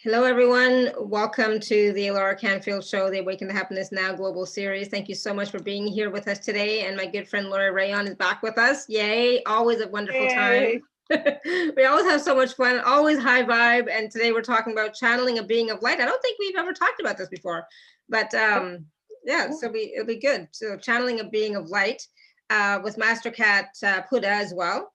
Hello, everyone. Welcome to the Laura Canfield Show, the Awaken to Happiness Now Global Series. Thank you so much for being here with us today. And my good friend Laurie Reyon is back with us. Yay, always a wonderful time. We always have so much fun, always high vibe. And today we're talking about channeling a being of light. I don't think we've ever talked about this before, but yeah, so it'll be good. So channeling a being of light with Master Cat Puddah as well.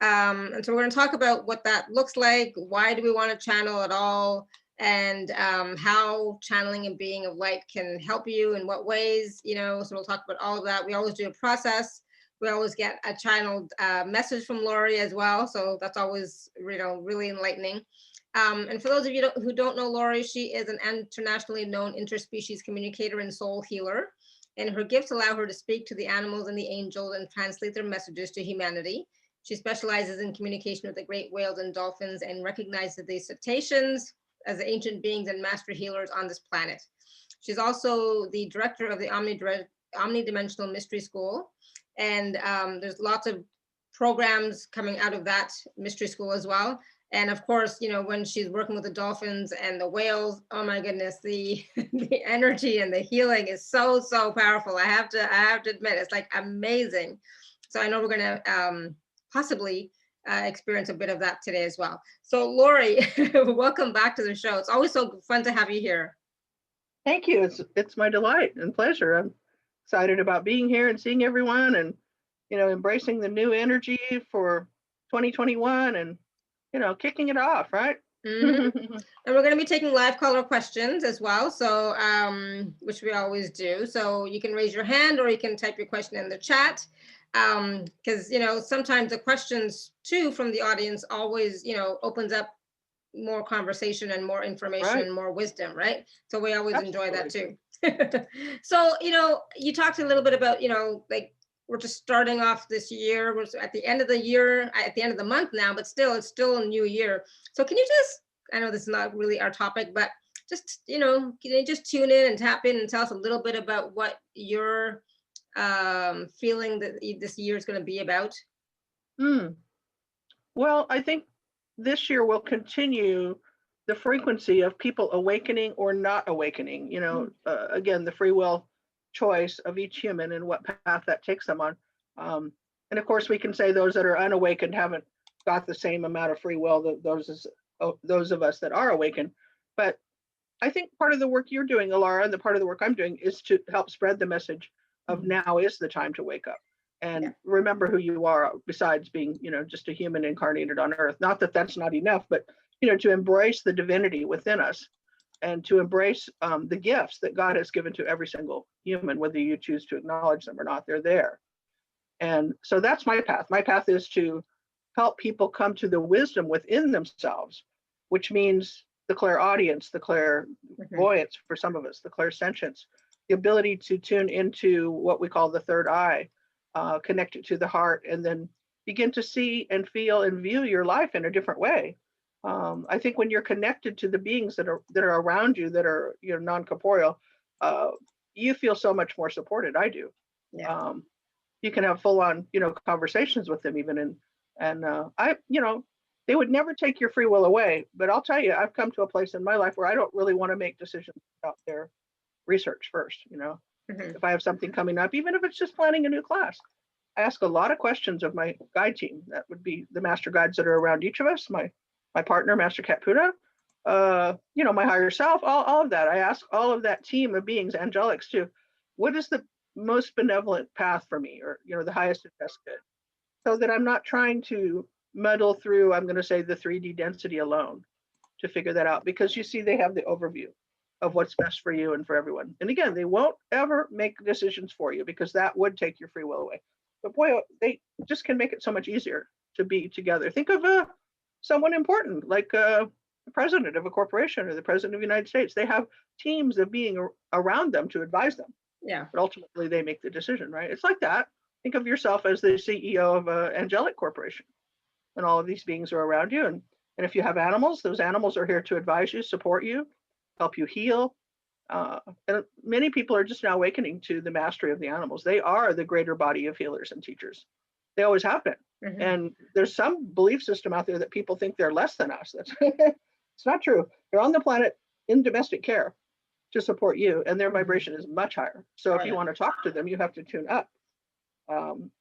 And so we're going to talk about what that looks like, why do we want to channel at all, and how channeling a being of light can help you in what ways, so we'll talk about all of that. We always do a process. We always get a channeled message from Laurie as well. So that's always, really enlightening. And for those of you who don't know Laurie, she is an internationally known interspecies communicator and soul healer. And her gifts allow her to speak to the animals and the angels and translate their messages to humanity. She specializes in communication with the great whales and dolphins and recognizes the cetaceans as ancient beings and master healers on this planet. She's also the director of the Omnidimensional Mystery School. And there's lots of programs coming out of that mystery school as well. And of course, when she's working with the dolphins and the whales, oh my goodness, the energy and the healing is so, so powerful. I have to admit, it's like amazing. So I know we're going to possibly experience a bit of that today as well. So Laurie, welcome back to the show. It's always so fun to have you here. Thank you. It's my delight and pleasure. I'm excited about being here and seeing everyone and, embracing the new energy for 2021 and, kicking it off, right? Mm-hmm. And we're going to be taking live caller questions as well. So, which we always do. So you can raise your hand or you can type your question in the chat. Because sometimes the questions too from the audience always opens up more conversation and more information, right, and more wisdom, right? So we always enjoy that too. So you talked a little bit about like we're just starting off this year, we're at the end of the year, at the end of the month now, but it's still a new year. So can you just, I know this is not really our topic, but just can you just tune in and tap in and tell us a little bit about what your feeling that this year is going to be about? Well, I think this year will continue the frequency of people awakening or not awakening, again, the free will choice of each human and what path that takes them on. And of course, we can say those that are unawakened haven't got the same amount of free will that those of us that are awakened. But I think part of the work you're doing, Alara, and the part of the work I'm doing is to help spread the message of now is the time to wake up and remember who you are, besides being, just a human incarnated on earth. Not that that's not enough, but, to embrace the divinity within us and to embrace the gifts that God has given to every single human, whether you choose to acknowledge them or not, they're there. And so that's my path. My path is to help people come to the wisdom within themselves, which means the clairaudience, the clairvoyance for some of us, the clairsentience, the ability to tune into what we call the third eye, connect it to the heart, and then begin to see and feel and view your life in a different way. I think when you're connected to the beings that are around you, that are non-corporeal, you feel so much more supported. I do. Yeah. You can have full-on conversations with them even, and I they would never take your free will away. But I'll tell you, I've come to a place in my life where I don't really want to make decisions about their research first. If I have something coming up, even if it's just planning a new class, I ask a lot of questions of my guide team. That would be the master guides that are around each of us, my partner, Master Cat Puddah, my higher self, all of that. I ask all of that team of beings, angelics too, what is the most benevolent path for me, or the highest and best good, so that I'm not trying to muddle through, I'm going to say, the 3D density alone to figure that out, because you see, they have the overview of what's best for you and for everyone. And again, they won't ever make decisions for you, because that would take your free will away. But boy, they just can make it so much easier to be together. Think of someone important, like the president of a corporation or the president of the United States. They have teams of being around them to advise them. Yeah. But ultimately, they make the decision, right? It's like that. Think of yourself as the CEO of an angelic corporation, and all of these beings are around you. And if you have animals, those animals are here to advise you, support you, help you heal. And many people are just now awakening to the mastery of the animals. They are the greater body of healers and teachers. They always have been. And there's some belief system out there that people think they're less than us. That's It's not true. They're on the planet in domestic care to support you, and their vibration is much higher. So if you want to talk to them, you have to tune up,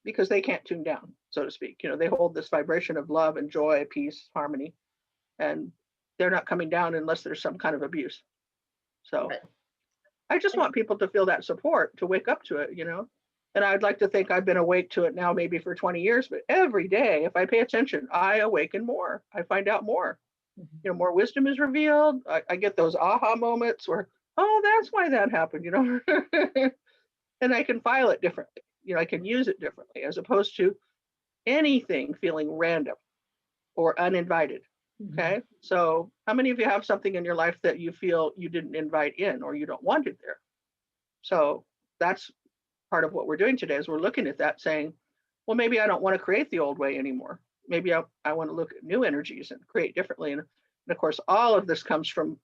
because they can't tune down, so to speak. They hold this vibration of love and joy, peace, harmony, and they're not coming down unless there's some kind of abuse. So I just want people to feel that support, to wake up to it, and I'd like to think I've been awake to it now maybe for 20 years, but every day, if I pay attention, I awaken more. I find out more. More wisdom is revealed. I get those aha moments where, oh, that's why that happened, and I can file it differently. I can use it differently, as opposed to anything feeling random or uninvited. Okay. So how many of you have something in your life that you feel you didn't invite in, or you don't want it there? So that's part of what we're doing today, is we're looking at that, saying, well, maybe I don't want to create the old way anymore. Maybe I want to look at new energies and create differently. And of course, all of this comes from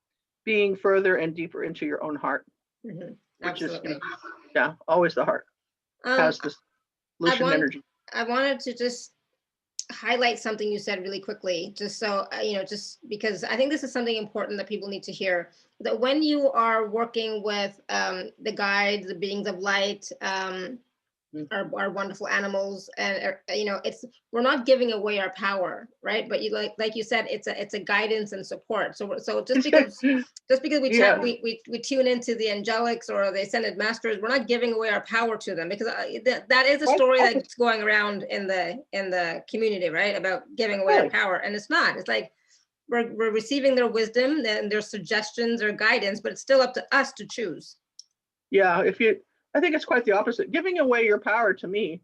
being further and deeper into your own heart, which is, always the heart has this solution energy. I wanted to just highlight something you said really quickly, just so, just because I think this is something important that people need to hear, that when you are working with the guides, the beings of light, our wonderful animals, and we're not giving away our power, right? But you like you said, it's a guidance and support. So just because we tune into the angelics or the ascended masters, we're not giving away our power to them, because that is a story that's going around in the community, right, about giving away our power, and it's not. It's like we're receiving their wisdom and their suggestions or guidance, but it's still up to us to choose. Yeah, I think it's quite the opposite. Giving away your power, to me,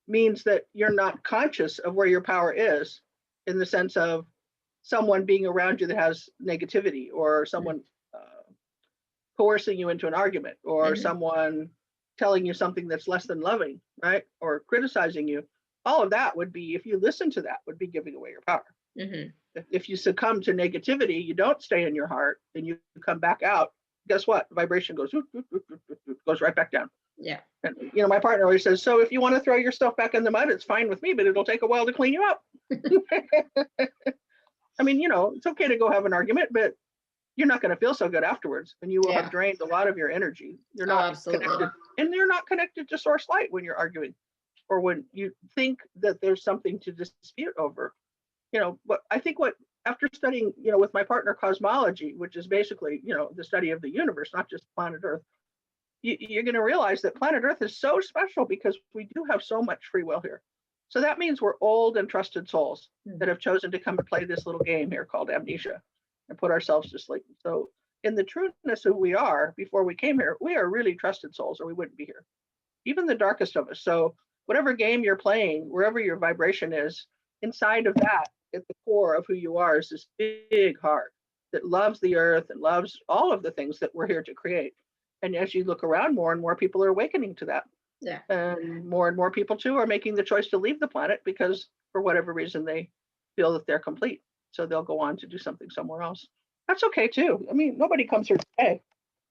means that you're not conscious of where your power is, in the sense of someone being around you that has negativity, or someone coercing you into an argument, or someone telling you something that's less than loving, right? Or criticizing you. All of that would be, if you listen to that, would be giving away your power. If you succumb to negativity, you don't stay in your heart, and you come back out, guess what? Vibration goes right back down. Yeah. And my partner always says, so if you want to throw yourself back in the mud, it's fine with me, but it'll take a while to clean you up. I mean, it's okay to go have an argument, but you're not going to feel so good afterwards, and you will have drained a lot of your energy. You're not connected, and you're not connected to source light when you're arguing, or when you think that there's something to dispute over. But I think after studying, with my partner, cosmology, which is basically, the study of the universe, not just planet Earth, you're going to realize that planet Earth is so special because we do have so much free will here. So that means we're old and trusted souls that have chosen to come and play this little game here called amnesia and put ourselves to sleep. So in the trueness of who we are before we came here, we are really trusted souls, or we wouldn't be here, even the darkest of us. So whatever game you're playing, wherever your vibration is, inside of that, at the core of who you are, is this big heart that loves the earth and loves all of the things that we're here to create. And as you look around, more and more people are awakening to that. Yeah. And more people too are making the choice to leave the planet, because for whatever reason they feel that they're complete. So they'll go on to do something somewhere else. That's okay too. I mean, nobody comes here to stay.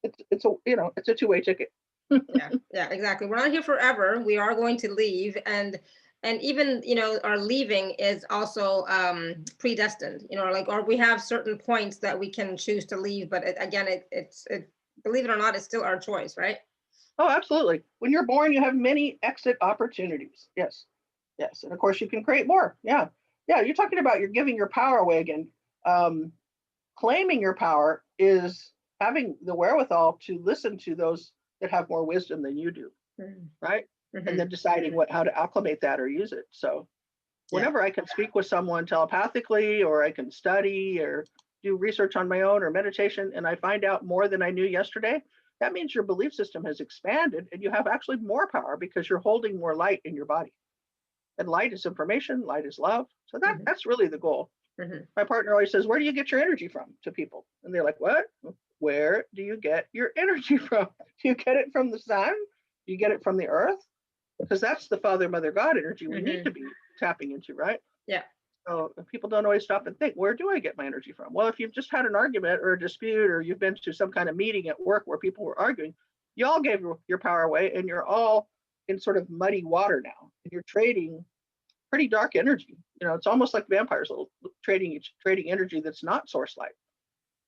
It's a two-way ticket. Yeah, exactly. We're not here forever. We are going to leave, and even our leaving is also predestined. Or we have certain points that we can choose to leave, but it's believe it or not, it's still our choice, right? Oh, absolutely. When you're born, you have many exit opportunities. Yes. And of course, you can create more. Yeah. You're talking about you're giving your power away again. Claiming your power is having the wherewithal to listen to those that have more wisdom than you do, right? And then deciding how to acclimate that or use it. So whenever I can speak with someone telepathically, or I can study or do research on my own or meditation, and I find out more than I knew yesterday, that means your belief system has expanded, and you have actually more power because you're holding more light in your body. And light is information, light is love. So that's really the goal. My partner always says, where do you get your energy from, to people? And they're like, what? Where do you get your energy from? Do you get it from the sun? Do you get it from the earth? Because that's the Father, Mother, God energy we need to be tapping into, right? Yeah. So people don't always stop and think, where do I get my energy from? Well, if you've just had an argument or a dispute, or you've been to some kind of meeting at work where people were arguing, you all gave your power away, and you're all in sort of muddy water now, and you're trading pretty dark energy. It's almost like vampires trading energy that's not source light.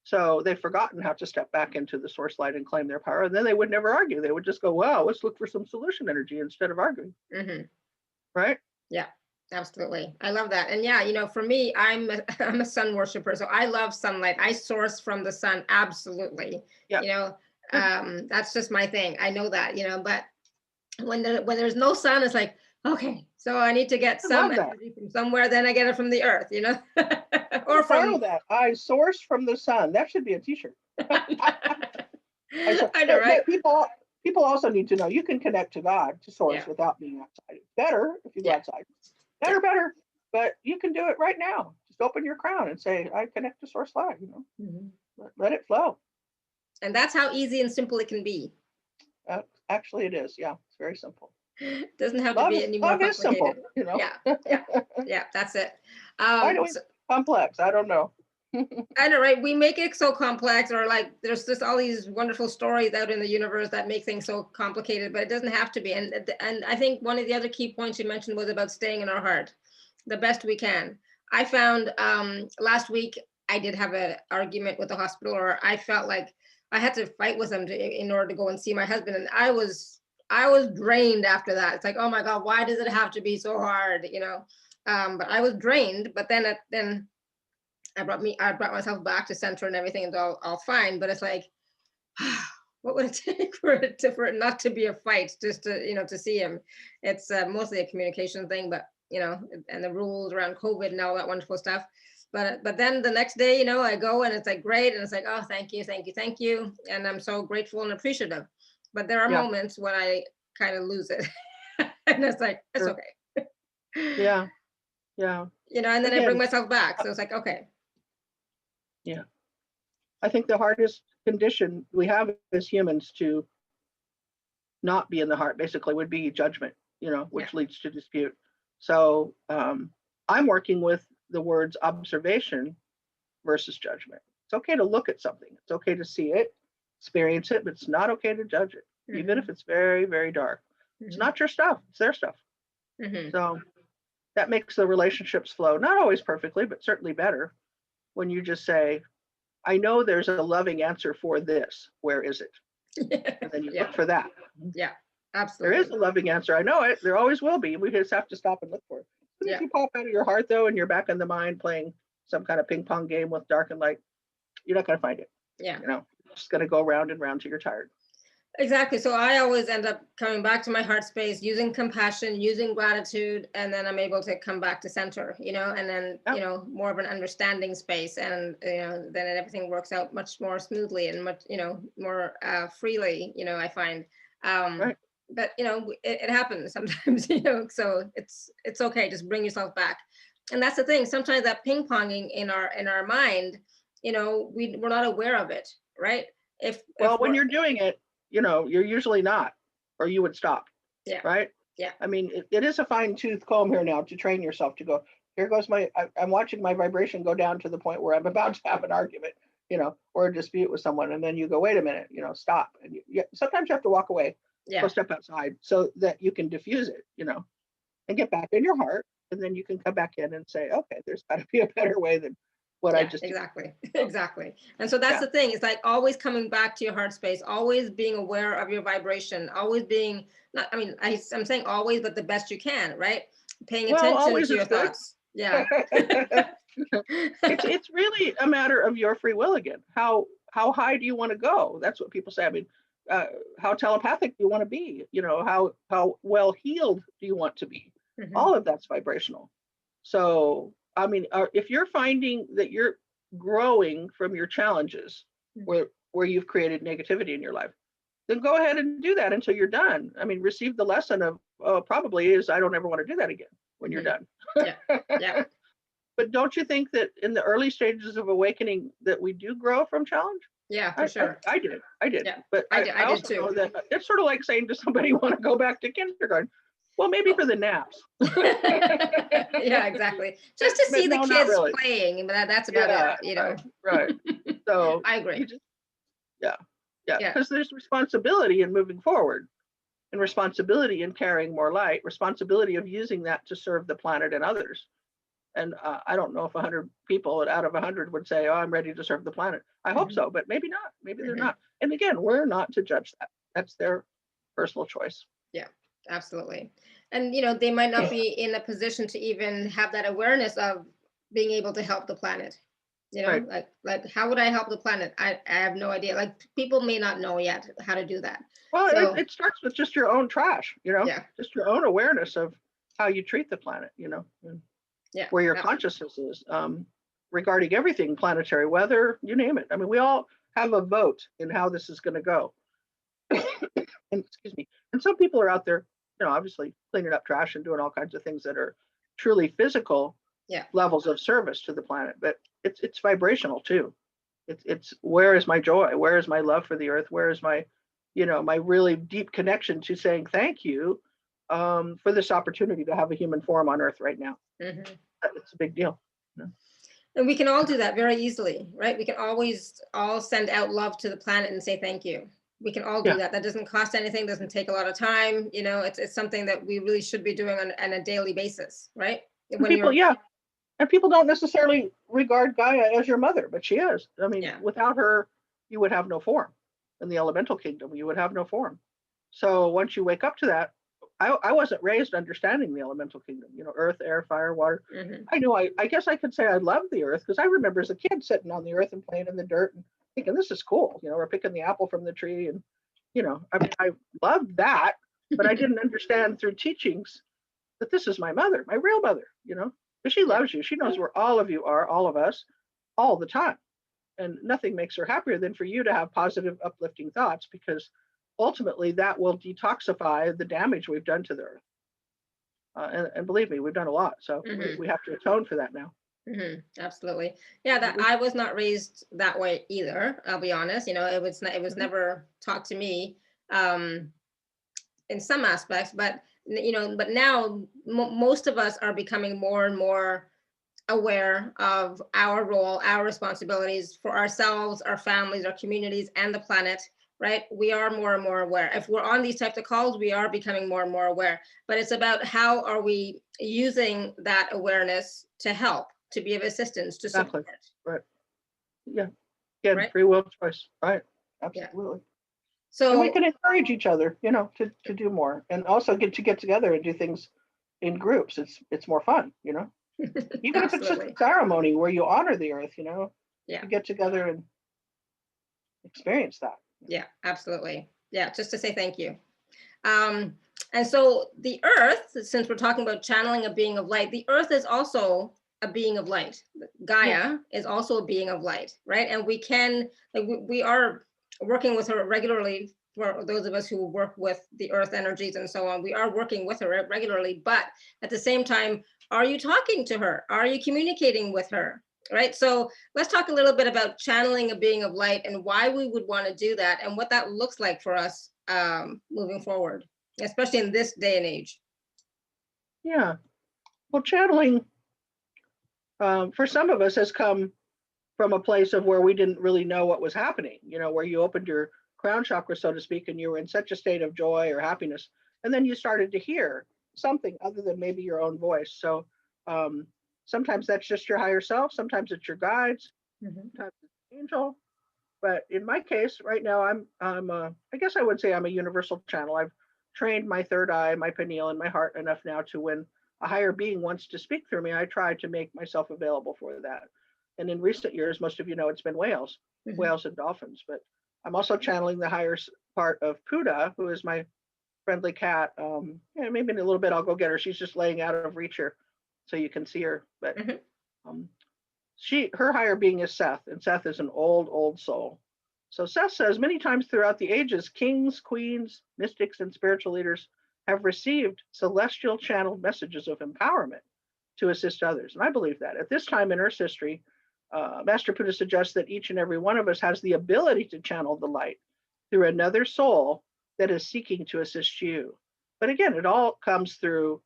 So they've forgotten how to step back into the source light and claim their power. And then they would never argue. They would just go, wow, let's look for some solution energy instead of arguing. Right? Yeah, absolutely. I love that. And yeah, for me, I'm a sun worshiper. So I love sunlight. I source from the sun. Absolutely. Yeah. That's just my thing. I know that, but when there's no sun, it's like, okay, so I need to get some energy from somewhere, then I get it from the earth, or from that. I source from the sun. That should be a t-shirt. I know, right? People also need to know you can connect to God, to source, without being outside. It's better if you go outside. Better. But you can do it right now. Just open your crown and say, I connect to source light, let it flow. And that's how easy and simple it can be. Actually, it is. Yeah, it's very simple. It doesn't have to be any more complicated. Simple, Yeah, that's it. Why do we complex? I don't know. I know, right? We make it so complex, or like there's just all these wonderful stories out in the universe that make things so complicated, but it doesn't have to be. And I think one of the other key points you mentioned was about staying in our heart the best we can. I found last week I did have an argument with the hospital, or I felt like I had to fight with them in order to go and see my husband, and I was drained after that. It's like, oh my God, why does it have to be so hard? But I was drained. But then I brought myself back to center and everything, and all fine. But it's like, what would it take for it not to be a fight, just to see him? It's mostly a communication thing, but and the rules around COVID and all that wonderful stuff. But then the next day, I go and it's like great, and it's like, oh, thank you, and I'm so grateful and appreciative. But there are moments when I kind of lose it, and it's like, it's okay. Yeah. And then I bring myself back, so it's like, okay. Yeah, I think the hardest condition we have as humans to not be in the heart basically would be judgment, which leads to dispute. So I'm working with the words observation versus judgment. It's okay to look at something. It's okay to see it, experience it, but it's not okay to judge it, even if it's very, very dark. It's not your stuff. It's their stuff. So that makes the relationships flow, not always perfectly, but certainly better. When you just say, I know there's a loving answer for this. Where is it? And then you look for that. Yeah, absolutely. There is a loving answer. I know it. There always will be. We just have to stop and look for it. If you pop out of your heart, though, and you're back in the mind playing some kind of ping pong game with dark and light, you're not going to find it. Yeah. It's just going to go round and round till you're tired. Exactly. So I always end up coming back to my heart space, using compassion, using gratitude, and then I'm able to come back to center, and then, more of an understanding space, and, then everything works out much more smoothly and much, more freely, I find. Right. But, it happens sometimes, so it's okay. Just bring yourself back. And that's the thing. Sometimes that ping ponging in our mind, we're not aware of it. Right. When you're doing it, you're usually not, or you would stop. Yeah. Right. Yeah. I mean, it is a fine tooth comb here now to train yourself to go, here goes I'm watching my vibration go down to the point where I'm about to have an argument, or a dispute with someone. And then you go, wait a minute, stop. And sometimes you have to walk away, go step outside so that you can diffuse it, and get back in your heart. And then you can come back in and say, okay, there's got to be a better way than what I just exactly. And so that's the thing. It's like always coming back to your heart space, always being aware of your vibration, always being I'm saying always, but the best you can, right? Paying attention to your thoughts. Yeah. It's really a matter of your free will again. How high do you want to go? That's what people say. I mean, how telepathic do you want to be? How well healed do you want to be? All of that's vibrational. So I mean, if you're finding that you're growing from your challenges where you've created negativity in your life, then go ahead and do that until you're done. I mean, receive the lesson of, probably is, I don't ever want to do that again when you're done. Yeah. But don't you think that in the early stages of awakening that we do grow from challenge? Yeah, for sure. I did. Yeah. But I also know that it's sort of like saying to somebody, you want to go back to kindergarten? Well, maybe for the naps. Yeah, exactly. Just to see the kids playing, but that's about it, Right. So I agree. Because there's responsibility in moving forward, and responsibility in carrying more light, responsibility of using that to serve the planet and others. And I don't know if 100 people out of 100 would say, oh, I'm ready to serve the planet. I hope so, but maybe not. Maybe they're not. And again, we're not to judge that. That's their personal choice. Yeah, absolutely. And, they might not be in a position to even have that awareness of being able to help the planet. Right. Like how would I help the planet? I have no idea. Like people may not know yet how to do that. Well, So, it starts with just your own trash, yeah, just your own awareness of how you treat the planet, and yeah, where your ab- consciousness is regarding everything, planetary weather, you name it. I mean, we all have a vote in how this is going to go. And excuse me. And some people are out there, obviously cleaning up trash and doing all kinds of things that are truly physical yeah, levels of service to the planet, but it's vibrational too. It's where is my joy? Where is my love for the earth? Where is my, my really deep connection to saying thank you for this opportunity to have a human form on earth right now. It's a big deal. And we can all do that very easily, right? We can always all send out love to the planet and say thank you. We can all do Yeah. that. That doesn't cost anything, doesn't take a lot of time. It's something that we really should be doing on a daily basis, right? And people, and people don't necessarily regard Gaia as your mother, but she is. I mean, without her, you would have no form. In the elemental kingdom, you would have no form. So once you wake up to that, I wasn't raised understanding the elemental kingdom, earth, air, fire, water. I knew, I guess I could say I loved the earth because I remember as a kid sitting on the earth and playing in the dirt and thinking, this is cool. We're picking the apple from the tree. And, I loved that, but I didn't understand through teachings that this is my mother, my real mother, because she loves you. She knows where all of you are, all of us, all the time. And nothing makes her happier than for you to have positive, uplifting thoughts, because ultimately that will detoxify the damage we've done to the earth. And believe me, we've done a lot. So we have to atone for that now. Absolutely. Yeah, that I was not raised that way either. I'll be honest. It was never taught to me in some aspects, but now most of us are becoming more and more aware of our role, our responsibilities for ourselves, our families, our communities, and the planet. Right? We are more and more aware. If we're on these types of calls, we are becoming more and more aware. But it's about how are we using that awareness to help, to be of assistance, to support. Right. Yeah. Again, right? Free will choice. Right. Absolutely. Yeah. So and we can encourage each other, to do more, and also get together and do things in groups. It's more fun, Even if it's just a ceremony where you honor the earth, you get together and experience that. Yeah, absolutely. Yeah, just to say thank you. And so the earth, since we're talking about channeling a being of light, the earth is also a being of light. Gaia is also a being of light, right? And we are working with her regularly. For those of us who work with the earth energies and so on, we are working with her regularly. But at the same time, are you talking to her? Are you communicating with her? Right. So let's talk a little bit about channeling a being of light and why we would want to do that and what that looks like for us moving forward, especially in this day and age. Yeah. Well, channeling for some of us has come from a place of where we didn't really know what was happening, where you opened your crown chakra, so to speak, and you were in such a state of joy or happiness. And then you started to hear something other than maybe your own voice. So sometimes that's just your higher self. Sometimes it's your guides. Sometimes it's an angel. But in my case, right now, I guess I would say I'm a universal channel. I've trained my third eye, my pineal, and my heart enough now to when a higher being wants to speak through me, I try to make myself available for that. And in recent years, most of you know, it's been whales and dolphins. But I'm also channeling the higher part of Puddah, who is my friendly cat. Maybe in a little bit I'll go get her. She's just laying out of reach here, so you can see her. But her higher being is Seth, and Seth is an old soul. So Seth says many times throughout the ages, kings, queens, mystics, and spiritual leaders have received celestial channeled messages of empowerment to assist others. And I believe that. At this time in Earth's history, Master Puddah suggests that each and every one of us has the ability to channel the light through another soul that is seeking to assist you. But again, it all comes through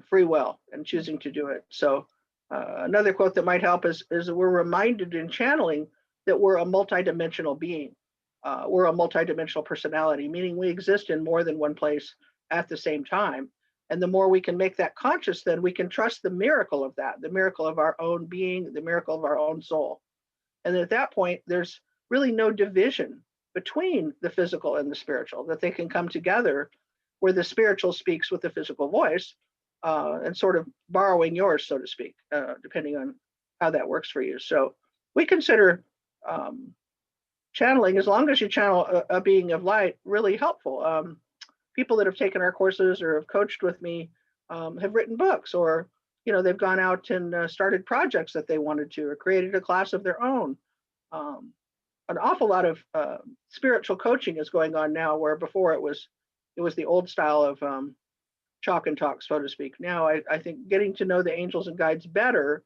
free will and choosing to do it. So another quote that might help is we're reminded in channeling that we're a multidimensional being. We're a multidimensional personality, meaning we exist in more than one place at the same time. And the more we can make that conscious, then we can trust the miracle of that, the miracle of our own being, the miracle of our own soul. And at that point, there's really no division between the physical and the spiritual, that they can come together where the spiritual speaks with the physical voice, and sort of borrowing yours, so to speak, depending on how that works for you. So we consider channeling, as long as you channel a being of light, really helpful. People that have taken our courses or have coached with me have written books, or they've gone out and started projects that they wanted to, or created a class of their own. An awful lot of spiritual coaching is going on now, where before it was the old style of chalk and talk, so to speak. Now I think getting to know the angels and guides better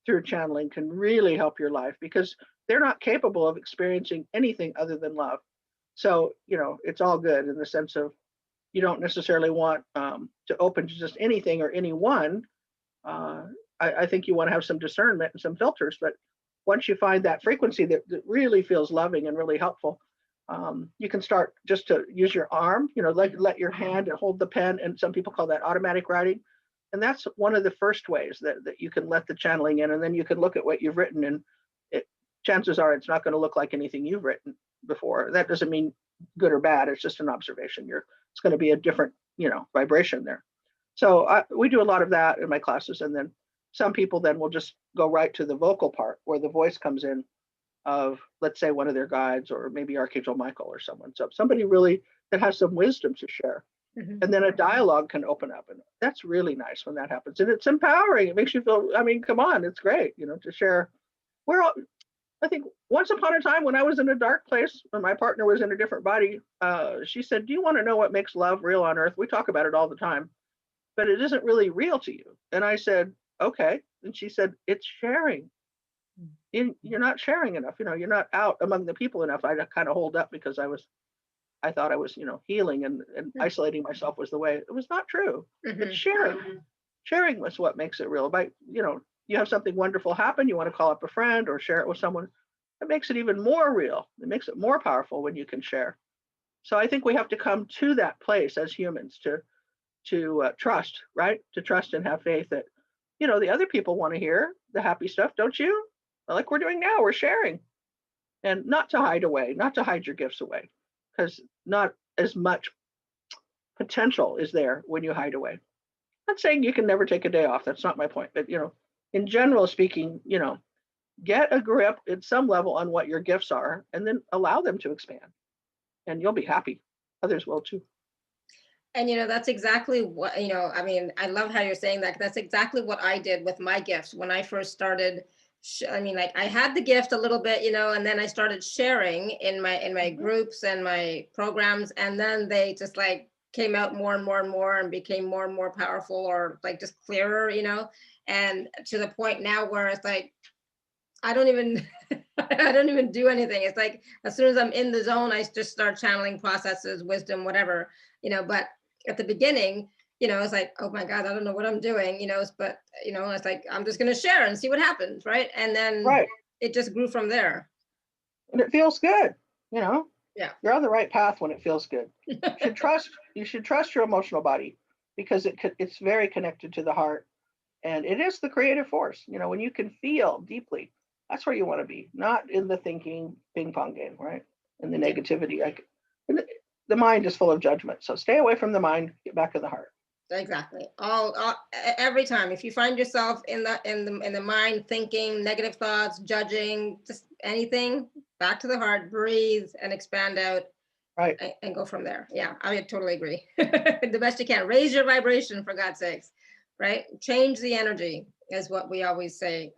through channeling can really help your life, because they're not capable of experiencing anything other than love. So it's all good in the sense of, you don't necessarily want to open to just anything or anyone. I think you want to have some discernment and some filters, but once you find that frequency that really feels loving and really helpful, you can start just to use your arm, let your hand hold the pen, and some people call that automatic writing. And that's one of the first ways that you can let the channeling in, and then you can look at what you've written, and chances are it's not going to look like anything you've written before. That doesn't mean good or bad, it's just an observation. It's going to be a different, vibration there. So we do a lot of that in my classes, and then some people then will just go right to the vocal part, where the voice comes in of, let's say, one of their guides, or maybe Archangel Michael or someone. So somebody really that has some wisdom to share. Mhm. And then a dialogue can open up, and that's really nice when that happens. And it's empowering. It makes you feel, come on, it's great, to share. I think once upon a time, when I was in a dark place, when my partner was in a different body, she said, "Do you want to know what makes love real on earth? We talk about it all the time, but it isn't really real to you." And I said, "Okay." And she said, "It's sharing. You're not sharing enough. You're not out among the people enough." I kind of hold up, because I thought I was, healing, and isolating myself was the way. It was not true. Mhm. It's sharing. Sharing was what makes it real. By, you have something wonderful happen, you want to call up a friend or share it with someone. It makes it even more real. It makes it more powerful when you can share. So I think we have to come to that place as humans to trust, right? To trust and have faith that, the other people want to hear the happy stuff, don't you? Like we're doing now, we're sharing. And not to hide away, not to hide your gifts away, because not as much potential is there when you hide away. I'm not saying you can never take a day off. That's not my point. But, in general speaking, get a grip at some level on what your gifts are, and then allow them to expand, and you'll be happy. Others will too. And that's exactly what, I love how you're saying that. That's exactly what I did with my gifts when I first started. Like I had the gift a little bit, and then I started sharing in my groups and my programs, and then they just like came out more and more and more, and became more and more powerful, or like just clearer, and to the point now where it's like, I don't even I don't even do anything. It's like as soon as I'm in the zone, I just start channeling processes, wisdom, whatever, but at the beginning, it's like, oh my God, I don't know what I'm doing, but it's like, I'm just going to share and see what happens. Right. And then Right. it just grew from there. And it feels good. Yeah. You're on the right path when it feels good. You should trust your emotional body, because it's very connected to the heart, and it is the creative force. When you can feel deeply, that's where you want to be, not in the thinking ping pong game, right? And the negativity. The mind is full of judgment. So stay away from the mind, get back in the heart. Exactly. Every time, if you find yourself in the mind thinking negative thoughts, judging, just anything, back to the heart, breathe and expand out. Right. And go from there. Yeah, I totally agree. The best you can. Raise your vibration, for God's sakes. Right? Change the energy is what we always say.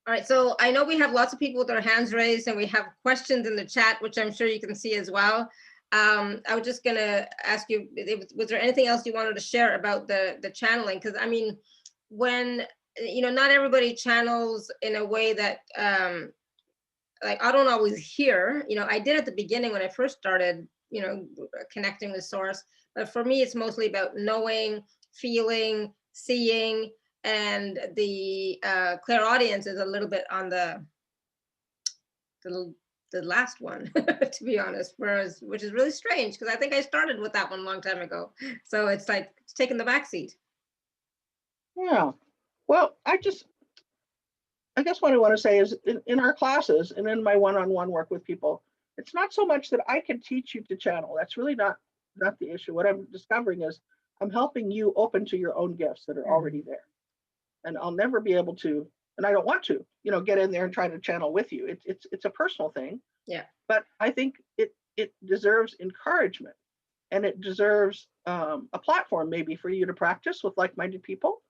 All right, so I know we have lots of people with their hands raised, and we have questions in the chat, which I'm sure you can see as well. I was just gonna ask you, was there anything else you wanted to share about the channeling? Because when not everybody channels in a way that like I don't always hear. I did at the beginning when I first started, connecting with source. But for me, it's mostly about knowing, feeling, seeing, and the clairaudience is a little bit on the the last one, to be honest, which is really strange because I think I started with that one a long time ago. So it's like it's taking the back seat. Yeah. Well, I guess what I want to say is in our classes and in my one-on-one work with people, it's not so much that I can teach you to channel. That's really not the issue. What I'm discovering is I'm helping you open to your own gifts that are already there. And I'll never be able to, and I don't want to, get in there and try to channel with you. It's a personal thing. Yeah. But I think it deserves encouragement, and it deserves a platform maybe for you to practice with like-minded people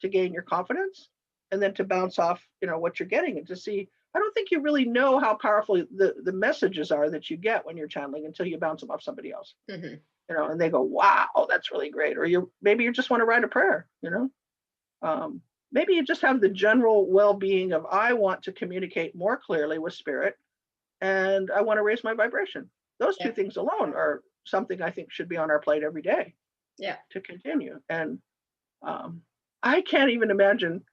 to gain your confidence, and then to bounce off, what you're getting, and to see. I don't think you really know how powerful the messages are that you get when you're channeling until you bounce them off somebody else. And they go, "Wow, that's really great." Or maybe you just want to write a prayer. Maybe you just have the general well-being of, I want to communicate more clearly with spirit, and I want to raise my vibration. Those two things alone are something I think should be on our plate every day. Yeah. To continue. And I can't even imagine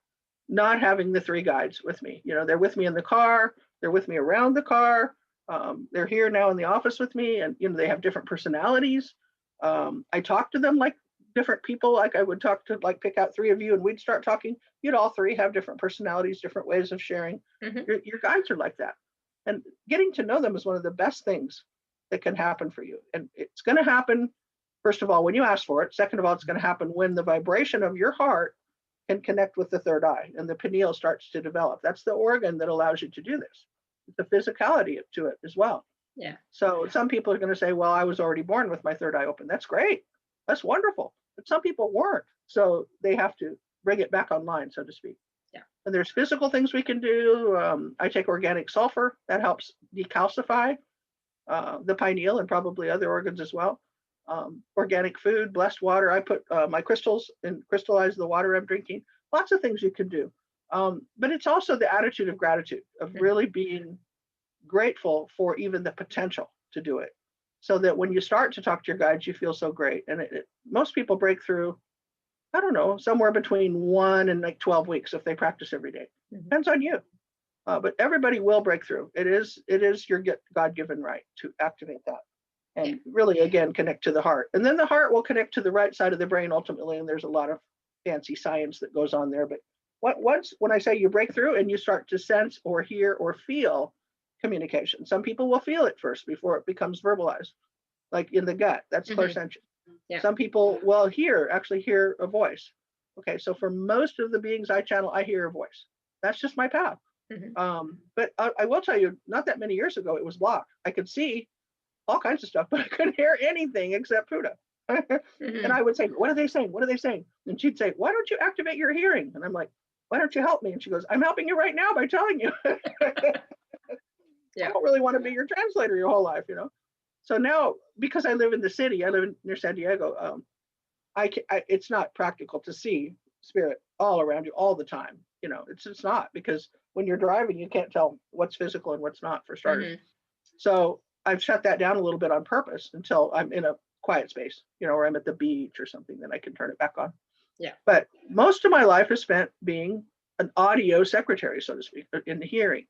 not having the three guides with me. They're with me in the car, they're with me around the car, they're here now in the office with me, and they have different personalities. I talk to them like different people. Like I would talk to, pick out three of you and we'd start talking. You'd all three have different personalities, different ways of sharing. Your guides are like that. And getting to know them is one of the best things that can happen for you. And it's going to happen, first of all, when you ask for it. Second of all, it's going to happen when the vibration of your heart can connect with the third eye and the pineal starts to develop. That's the organ that allows you to do this. The physicality to it as well. Yeah. So some people are going to say, well, I was already born with my third eye open. That's great. That's wonderful. But some people weren't. So they have to bring it back online, so to speak. Yeah. And there's physical things we can do. I take organic sulfur. That helps decalcify the pineal and probably other organs as well. Organic food, blessed water. I put my crystals and crystallize the water I'm drinking. Lots of things you can do. But it's also the attitude of gratitude, of really being grateful for even the potential to do it. So that when you start to talk to your guides, you feel so great. And most people break through, I don't know, somewhere between 1 and 12 weeks if they practice every day. Depends on you. But everybody will break through. It is your God-given right to activate that. And really, again, connect to the heart. And then the heart will connect to the right side of the brain ultimately. And there's a lot of fancy science that goes on there. But when I say you break through and you start to sense or hear or feel communication, some people will feel it first before it becomes verbalized, like in the gut. That's clairsentient. Yeah. Some people will actually hear a voice. Okay, so for most of the beings I channel, I hear a voice. That's just my path. But I will tell you, not that many years ago, it was blocked. I could see all kinds of stuff, but I couldn't hear anything except Puddah. And I would say, what are they saying? What are they saying? And she'd say, why don't you activate your hearing? And I'm like, why don't you help me? And she goes, I'm helping you right now by telling you. I don't really want to be your translator your whole life, So now, because I live in the city, I live near San Diego, it's not practical to see spirit all around you all the time. It's not, because when you're driving, you can't tell what's physical and what's not, for starters. So I've shut that down a little bit on purpose until I'm in a quiet space, or I'm at the beach or something, then I can turn it back on. Yeah. But most of my life is spent being an audio secretary, so to speak, in the hearing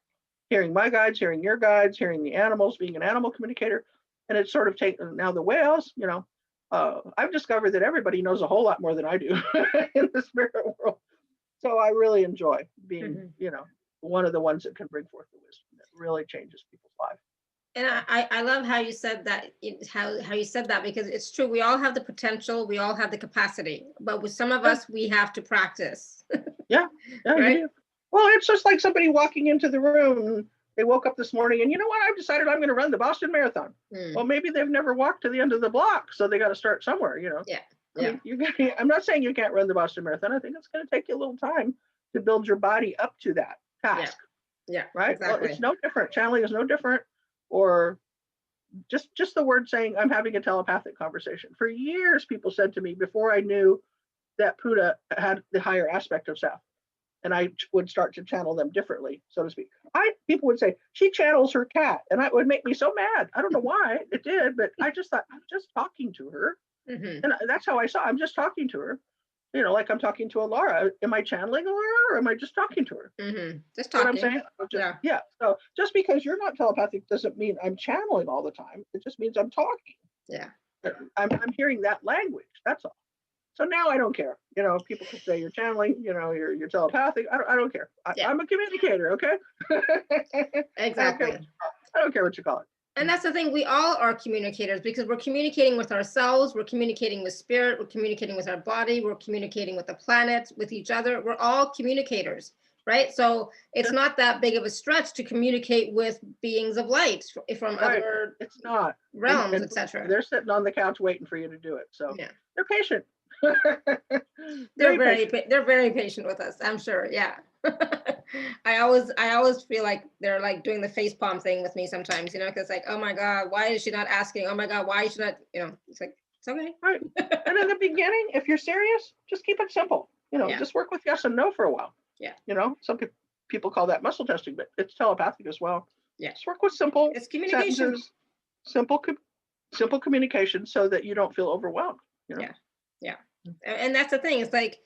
my guides, hearing your guides, hearing the animals, being an animal communicator. And it's sort of taken now the whales, I've discovered that everybody knows a whole lot more than I do in the spirit world. So I really enjoy being, one of the ones that can bring forth the wisdom that really changes people's lives. And I love how you said that, how you said that, because it's true. We all have the potential. We all have the capacity. But with some of us, we have to practice. Yeah. Right? Well, it's just like somebody walking into the room. They woke up this morning and, you know what? I've decided I'm going to run the Boston Marathon. Well, maybe they've never walked to the end of the block. So they got to start somewhere, Yeah. I mean, I'm not saying you can't run the Boston Marathon. I think it's going to take you a little time to build your body up to that task. Yeah. Right. Exactly. Well, it's no different. Channeling is no different. Or just the word saying I'm having a telepathic conversation. For years, people said to me before I knew that Puddah had the higher aspect of Seth, and I would start to channel them differently, so to speak. People would say, she channels her cat, and it would make me so mad. I don't know why it did, but I just thought, I'm just talking to her. And that's how I saw, I'm just talking to her. You know, like I'm talking to a Laura. Am I channeling a Laura or am I just talking to her? Just You know what I'm talking. saying? Yeah. Yeah. So just because you're not telepathic doesn't mean I'm channeling all the time. It just means I'm talking. Yeah. I'm hearing that language. That's all. So now I don't care. You know, people can say you're channeling, you know, you're telepathic. I don't care. Yeah. I'm a communicator, okay? Exactly. I don't care what you call it. And that's the thing, we all are communicators because we're communicating with ourselves, we're communicating with spirit, we're communicating with our body, we're communicating with the planet, with each other. We're all communicators, right? So it's not that big of a stretch to communicate with beings of light from other It's not realms, and etc. They're sitting on the couch waiting for you to do it. So Yeah. they're patient. They're very patient with us, I'm sure. Yeah. I always feel like they're like doing the face palm thing with me sometimes, you know, because like, oh my God, why is she not asking? Oh my God, why is she not, you know, it's like, it's okay. Right. And in the beginning, if you're serious, just keep it simple. You know, just work with yes and no for a while. Yeah. You know, some people call that muscle testing, but it's telepathic as well. Yeah. Just work with simple it's communication. sentences, simple communication so that you don't feel overwhelmed. You know? Yeah. And that's the thing. It's like,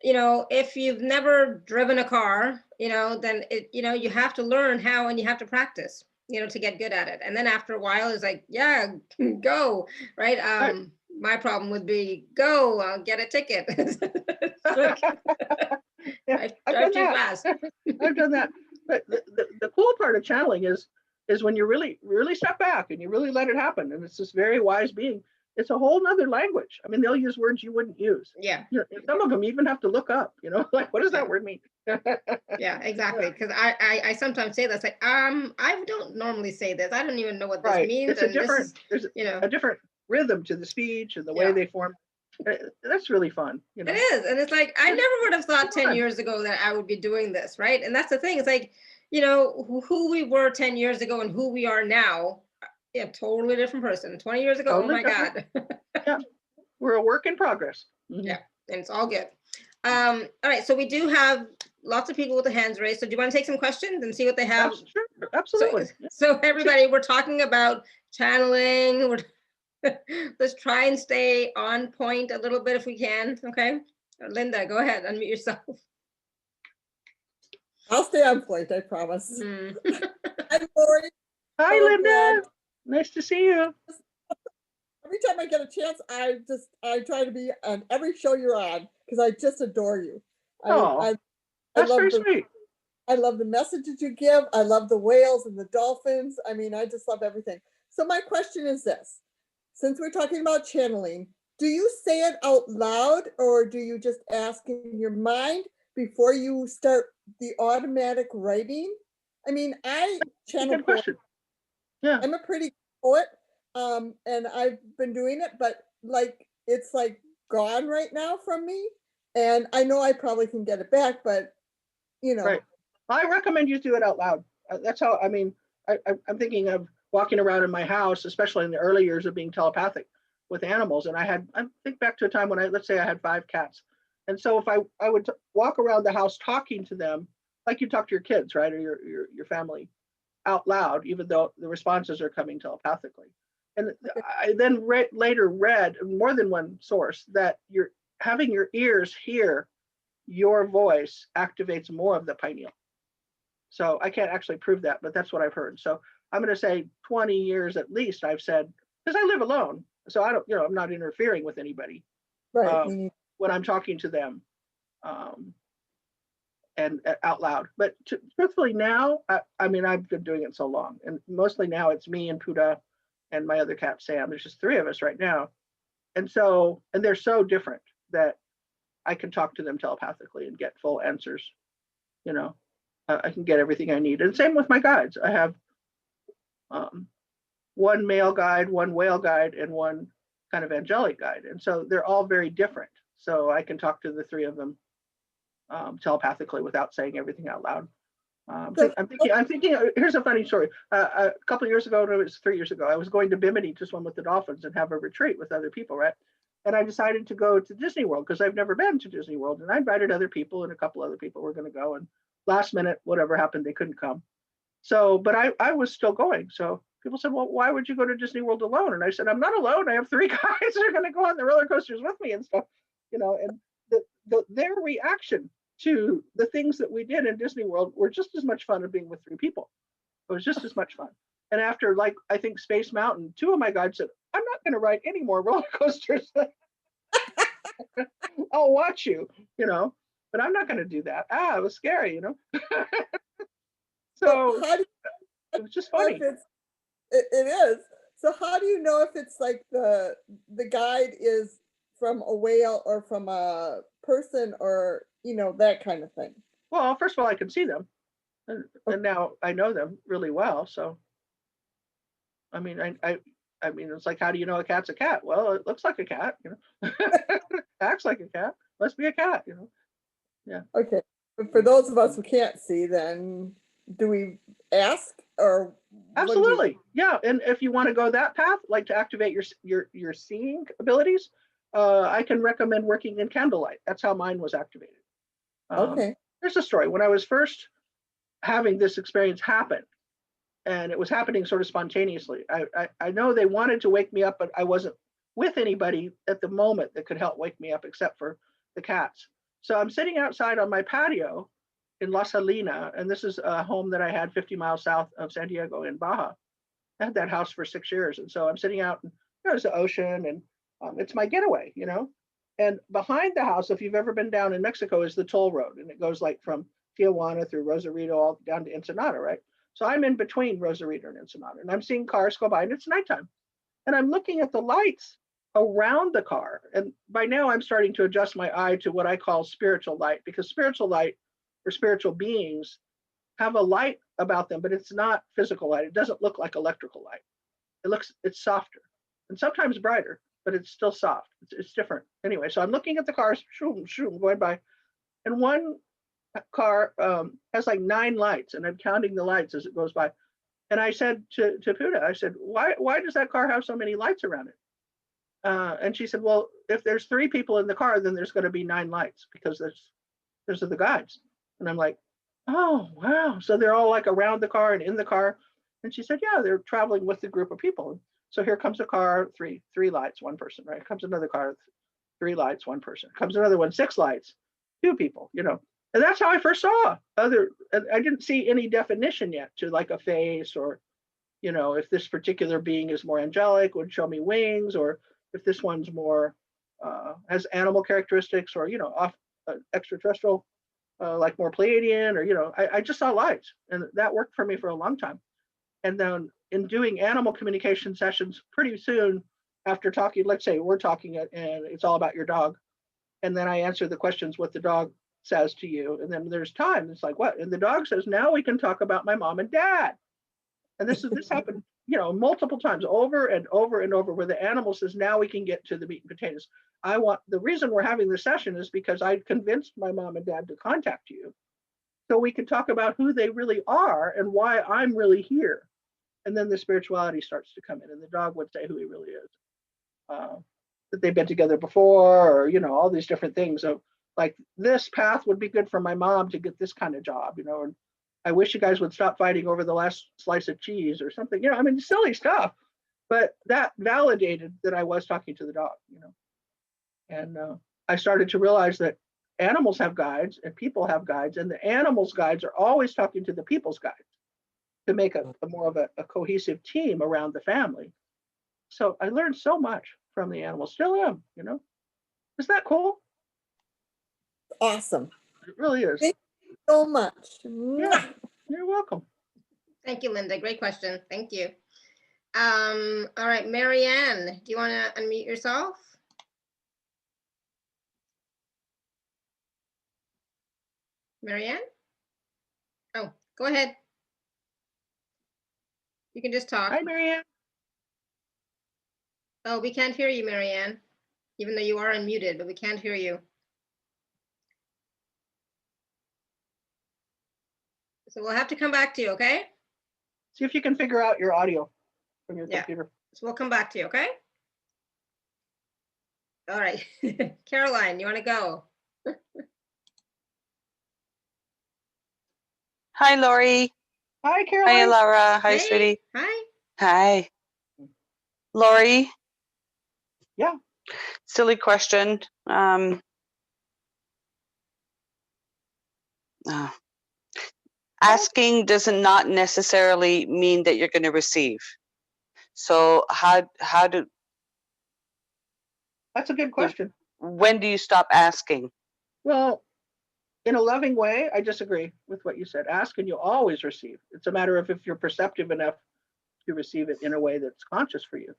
you know, if you've never driven a car, you know, then you have to learn how and you have to practice, you know, to get good at it. And then after a while, it's like, yeah, go, right? My problem would be go, I'll get a ticket. Yeah, I've drive done too that. fast. I've done that. But the cool part of channeling is when you really step back and you really let it happen. And it's this very wise being. It's a whole nother language. I mean, they'll use words you wouldn't use. Yeah. You know, some of them you even have to look up, you know, like, what does that word mean? Yeah, exactly. Because I sometimes say this, like, I don't normally say this. I don't even know what this means. It's a different, there's a different rhythm to the speech and the way they form. That's really fun. You know? It is. And it's like, I never would have thought 10 years ago that I would be doing this, right? And that's the thing. It's like, you know, who we were 10 years ago and who we are now, totally different person. 20 years ago, totally, oh my God. Yeah, we're a work in progress. Yeah, and it's all good. All right, so we do have lots of people with their hands raised. So do you want to take some questions and see what they have? Sure, absolutely. So everybody, we're talking about channeling. Let's try and stay on point a little bit if we can. Okay, Linda, go ahead, unmute yourself. I'll stay on point, I promise. Hi, Laurie. Hi, Linda. Nice to see you. Every time I get a chance, I try to be on every show you're on because I just adore you. That's very sweet. I love the messages you give. I love the whales and the dolphins. I mean, I just love everything. So my question is this. Since we're talking about channeling, do you say it out loud or do you just ask in your mind before you start the automatic writing? I mean, I channel. Good question. Yeah. I'm a pretty poet. And I've been doing it, but like, it's like gone right now from me. And I know I probably can get it back, but you know. Right. I recommend you do it out loud. That's how, I mean, I'm thinking of walking around in my house, especially in the early years of being telepathic with animals. And I think back to a time when let's say I had 5 cats. And so if I would walk around the house talking to them, like you talk to your kids, right? Or your family out loud, even though the responses are coming telepathically. And I then later read more than one source that you're having your ears hear your voice activates more of the pineal. So I can't actually prove that, but that's what I've heard. So I'm going to say 20 years at least I've said, because I live alone. So I don't, I'm not interfering with anybody when I'm talking to them and out loud. But truthfully now, I mean, I've been doing it so long and mostly now it's me and Puddah and my other cat, Sam. There's just 3 of us right now. And they're so different that I can talk to them telepathically and get full answers. I can get everything I need. And same with my guides. I have 1 male guide, 1 whale guide, and 1 kind of angelic guide. And so they're all very different. So I can talk to the 3 of them telepathically without saying everything out loud. I'm thinking, here's a funny story. A couple of years ago, no, it was 3 years ago, I was going to Bimini to swim with the dolphins and have a retreat with other people, right? And I decided to go to Disney World because I've never been to Disney World. And I invited other people and a couple other people were going to go. And last minute, whatever happened, they couldn't come. So, but I was still going. So people said, well, why would you go to Disney World alone? And I said, I'm not alone. I have 3 guys that are going to go on the roller coasters with me and stuff, And their reaction to the things that we did in Disney World were just as much fun as being with 3 people. It was just as much fun. And after, like, I think Space Mountain, 2 of my guides said, I'm not going to ride any more roller coasters. I'll watch you, but I'm not going to do that. It was scary, So how do it was just you know funny. if it is. So how do you know if it's like the guide is from a whale or from a person or, that kind of thing? Well, first of all, I can see them. And now I know them really well. So, I mean, I mean, it's like, how do you know a cat's a cat? Well, it looks like a cat, acts like a cat, must be a cat, Yeah. Okay. But for those of us who can't see, then do we ask or what do we- Absolutely. Yeah. And if you want to go that path, like to activate your seeing abilities, I can recommend working in candlelight. That's how mine was activated. Okay. There's a story. When I was first having this experience happen, and it was happening sort of spontaneously, I know they wanted to wake me up, but I wasn't with anybody at the moment that could help wake me up except for the cats. So I'm sitting outside on my patio in La Salina, and this is a home that I had 50 miles south of San Diego in Baja. I had that house for 6 years, and so I'm sitting out, and there's the ocean, and it's my getaway, And behind the house, if you've ever been down in Mexico, is the toll road, and it goes like from Tijuana through Rosarito all down to Ensenada, right? So I'm in between Rosarito and Ensenada, and I'm seeing cars go by, and it's nighttime, and I'm looking at the lights around the car, and by now I'm starting to adjust my eye to what I call spiritual light, because spiritual light or spiritual beings have a light about them, but it's not physical light. It doesn't look like electrical light. It's softer and sometimes brighter, but it's still soft. It's different. Anyway, so I'm looking at the cars, shoom, shoom, going by, and one car has like 9 lights, and I'm counting the lights as it goes by. And I said to Puddah, I said, why does that car have so many lights around it? And she said, well, if there's 3 people in the car, then there's going to be 9 lights because those are the guides. And I'm like, oh, wow. So they're all like around the car and in the car. And she said, yeah, they're traveling with the group of people. So here comes a car, three lights, 1 person, right? Comes another car, 3 lights, 1 person. Comes another one, 6 lights, 2 people, And that's how I first saw and I didn't see any definition yet to like a face or, if this particular being is more angelic, would show me wings, or if this one's more, has animal characteristics or, off extraterrestrial, like more Pleiadian, or, I just saw lights, and that worked for me for a long time. And then in doing animal communication sessions, pretty soon after talking, let's say we're talking and it's all about your dog. And then I answer the questions, what the dog says to you. And then there's time. It's like, what? And the dog says, now we can talk about my mom and dad. And this happened, multiple times over and over and over, where the animal says, now we can get to the meat and potatoes. The reason we're having this session is because I convinced my mom and dad to contact you, so we can talk about who they really are and why I'm really here. And then the spirituality starts to come in, and the dog would say who he really is, that they've been together before, or, all these different things. So like, this path would be good for my mom to get this kind of job, and I wish you guys would stop fighting over the last slice of cheese or something, silly stuff, but that validated that I was talking to the dog, And I started to realize that animals have guides and people have guides, and the animals' guides are always talking to the people's guides to make a more of a cohesive team around the family. So I learned so much from the animals, still am, Isn't that cool? Awesome. It really is. Thank you so much. Yeah, you're welcome. Thank you, Linda. Great question. Thank you. All right, Marianne, do you want to unmute yourself? Marianne? Oh, go ahead. You can just talk. Hi, Marianne. Oh, we can't hear you, Marianne, even though you are unmuted, but we can't hear you. So we'll have to come back to you, okay? See if you can figure out your audio from your computer. So we'll come back to you, okay? All right. Caroline, you want to go? Hi, Laurie. Hi, Caroline. Hi, Laura. Hi, Hey. sweetie. Hi. Hi. Laurie. Yeah. Silly question. uh, asking does not necessarily mean that you're going to receive. So That's a good question. when do you stop asking? Well, in a loving way, I disagree with what you said. Ask and you'll always receive. It's a matter of if you're perceptive enough to receive it in a way that's conscious for you.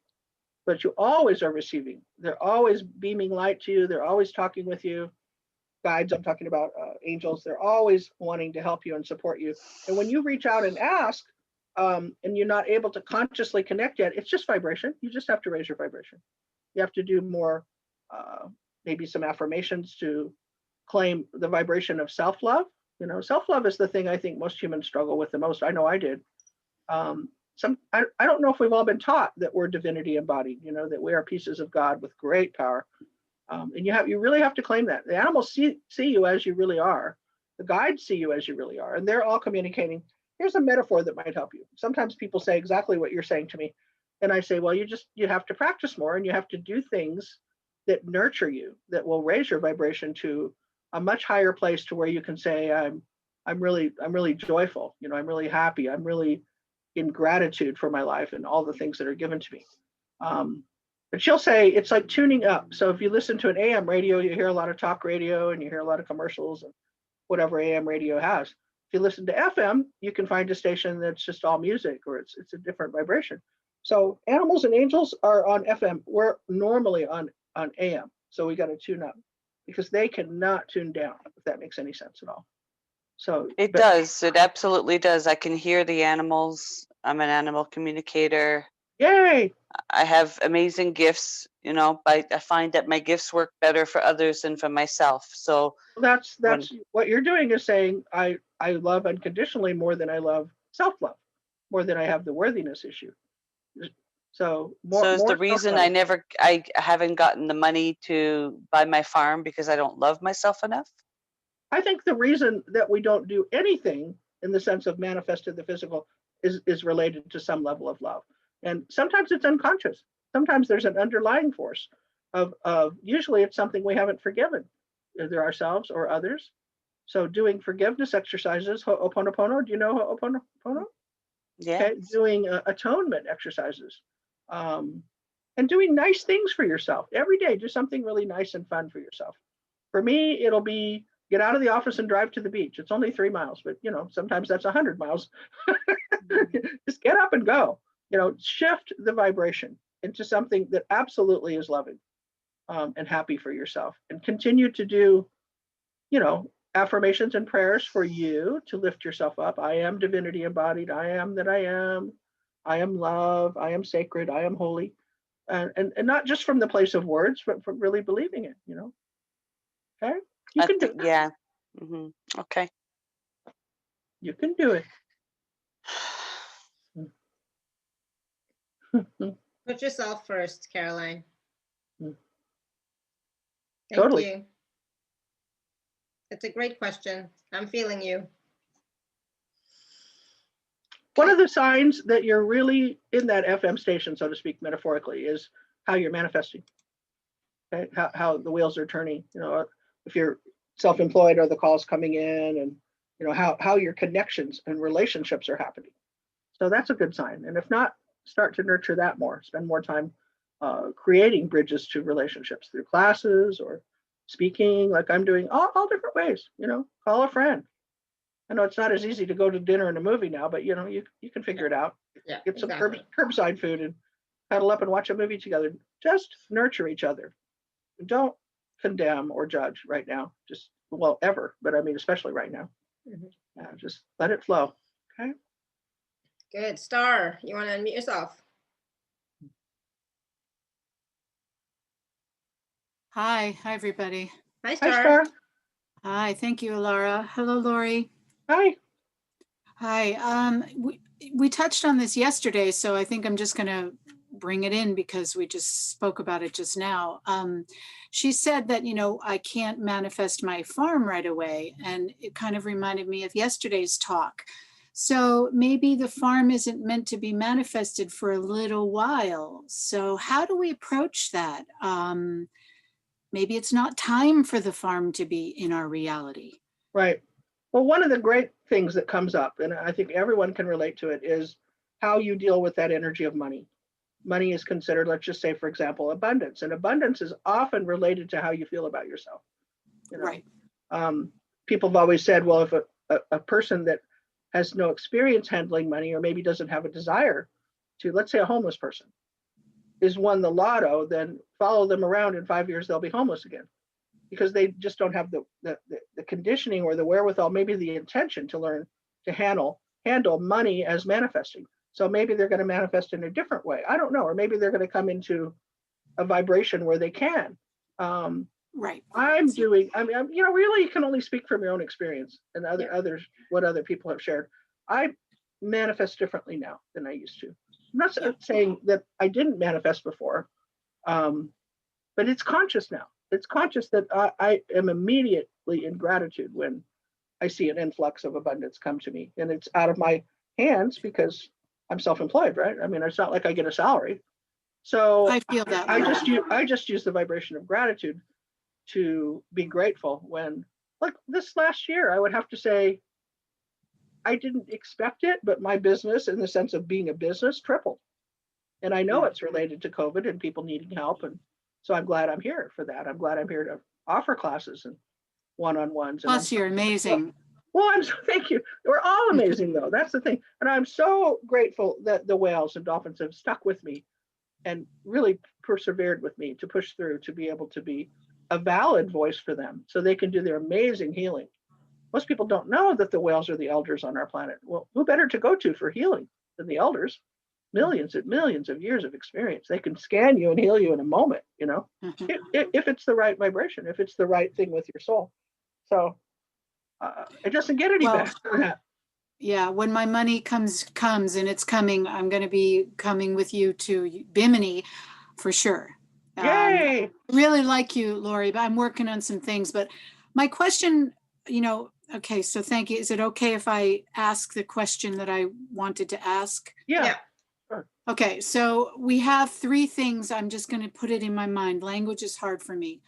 But you always are receiving. They're always beaming light to you. They're always talking with you. Guides, I'm talking about angels. They're always wanting to help you and support you. And when you reach out and ask, and you're not able to consciously connect yet, it's just vibration. You just have to raise your vibration. You have to do more, maybe some affirmations to claim the vibration of self-love. You know, self-love is the thing I think most humans struggle with the most. I know I did. I don't know if we've all been taught that we're divinity embodied, you know, that we are pieces of God with great power. And you really have to claim that. The animals see you as you really are. The guides see you as you really are. And they're all communicating. Here's a metaphor that might help you. Sometimes people say exactly what you're saying to me. And I say, well, you have to practice more and you have to do things that nurture you, that will raise your vibration to a much higher place to where you can say, I'm really joyful. You know, I'm really happy. I'm really in gratitude for my life and all the things that are given to me. But she'll say it's like tuning up. So if you listen to an AM radio, you hear a lot of talk radio and you hear a lot of commercials and whatever AM radio has. If you listen to FM, you can find a station that's just all music or it's a different vibration. So animals and angels are on FM. We're normally on AM. So we got to tune up because they cannot tune down, if that makes any sense at all. So It does. It absolutely does. I can hear the animals. I'm an animal communicator. Yay! I have amazing gifts, you know, I find that my gifts work better for others than for myself. So that's what you're doing is saying, I love unconditionally more than I love self-love, more than I have the worthiness issue. So is the reason I haven't gotten the money to buy my farm because I don't love myself enough? I think the reason that we don't do anything in the sense of manifested the physical is related to some level of love. And sometimes it's unconscious. Sometimes there's an underlying force of usually it's something we haven't forgiven, either ourselves or others. So doing forgiveness exercises, Ho'oponopono, do you know Ho'oponopono? Yeah. Okay, doing atonement exercises, and doing nice things for yourself every day. Do something really nice and fun for yourself. For me, it'll be get out of the office and drive to the beach. It's only 3 miles, but you know, sometimes that's 100 miles. Just get up and go. You know, shift the vibration into something that absolutely is loving and happy for yourself, and continue to do, you know, affirmations and prayers for you to lift yourself up. I am divinity embodied. I am that I am. I am love. I am sacred. I am holy. And not just from the place of words, but from really believing it, you know. Okay. You can do it. Yeah. Okay. You can do it. Put yourself first, Caroline. Thank Totally. you. It's a great question. I'm feeling you. One of the signs that you're really in that FM station, so to speak, metaphorically, is how you're manifesting. Okay, how the wheels are turning. You know, if you're self-employed, are the calls coming in, and you know how your connections and relationships are happening. So that's a good sign. And if not, start to nurture that more. Spend more time creating bridges to relationships through classes or speaking, like I'm doing, all different ways. You know, call a friend. I know it's not as easy to go to dinner and a movie now, but you know, you can figure it out. Yeah, Get some exactly. curbside food and cuddle up and watch a movie together. Just nurture each other. Don't condemn or judge right now. Just, well, ever, but I mean, especially right now. Just let it flow. Okay. Good. Star, you want to unmute yourself? Hi everybody. Hi, Star. Hi, Star. Hi, thank you, Laura. Hello, Laurie. Hi. Hi. We touched on this yesterday, so I think I'm just going to bring it in because we just spoke about it just now. She said that, you know, I can't manifest my farm right away, and it kind of reminded me of yesterday's talk. So maybe the farm isn't meant to be manifested for a little while. So how do we approach that? Maybe it's not time for the farm to be in our reality. Right. Well, one of the great things that comes up, and I think everyone can relate to it, is how you deal with that energy of money. Money is considered, let's just say, for example, abundance. And abundance is often related to how you feel about yourself. You know? Right. People have always said, well, if a person that has no experience handling money, or maybe doesn't have a desire to, let's say a homeless person, is won the lotto, then follow them around in 5 years, they'll be homeless again. Because they just don't have the conditioning or the wherewithal, maybe the intention to learn to handle money as manifesting. So maybe they're going to manifest in a different way. I don't know. Or maybe they're going to come into a vibration where they can. Right. I mean, really, you can only speak from your own experience and others, what other people have shared. I manifest differently now than I used to. I'm not saying that I didn't manifest before, but it's conscious now. It's conscious that I am immediately in gratitude when I see an influx of abundance come to me, and it's out of my hands because I'm self-employed, right? I mean, it's not like I get a salary. So I feel that. I just use the vibration of gratitude to be grateful when, like this last year, I would have to say, I didn't expect it, but my business, in the sense of being a business, tripled. And I know it's related to COVID and people needing help. And so I'm glad I'm here for that. I'm glad I'm here to offer classes and one-on-ones. Plus, you're amazing. Well, thank you. We're all amazing, though. That's the thing. And I'm so grateful that the whales and dolphins have stuck with me and really persevered with me to push through, to be able to be a valid voice for them so they can do their amazing healing. Most people don't know that the whales are the elders on our planet. Well, who better to go to for healing than the elders? Millions and millions of years of experience. They can scan you and heal you in a moment, you know, if it's the right vibration, if it's the right thing with your soul. So it doesn't get any better than that. Yeah, when my money comes and it's coming, I'm going to be coming with you to Bimini for sure. Yay! I really like you, Laurie, but I'm working on some things. But my question, okay, so thank you. Is it okay if I ask the question that I wanted to ask? Yeah. Sure. Okay, so we have 3 things. I'm just going to put it in my mind. Language is hard for me.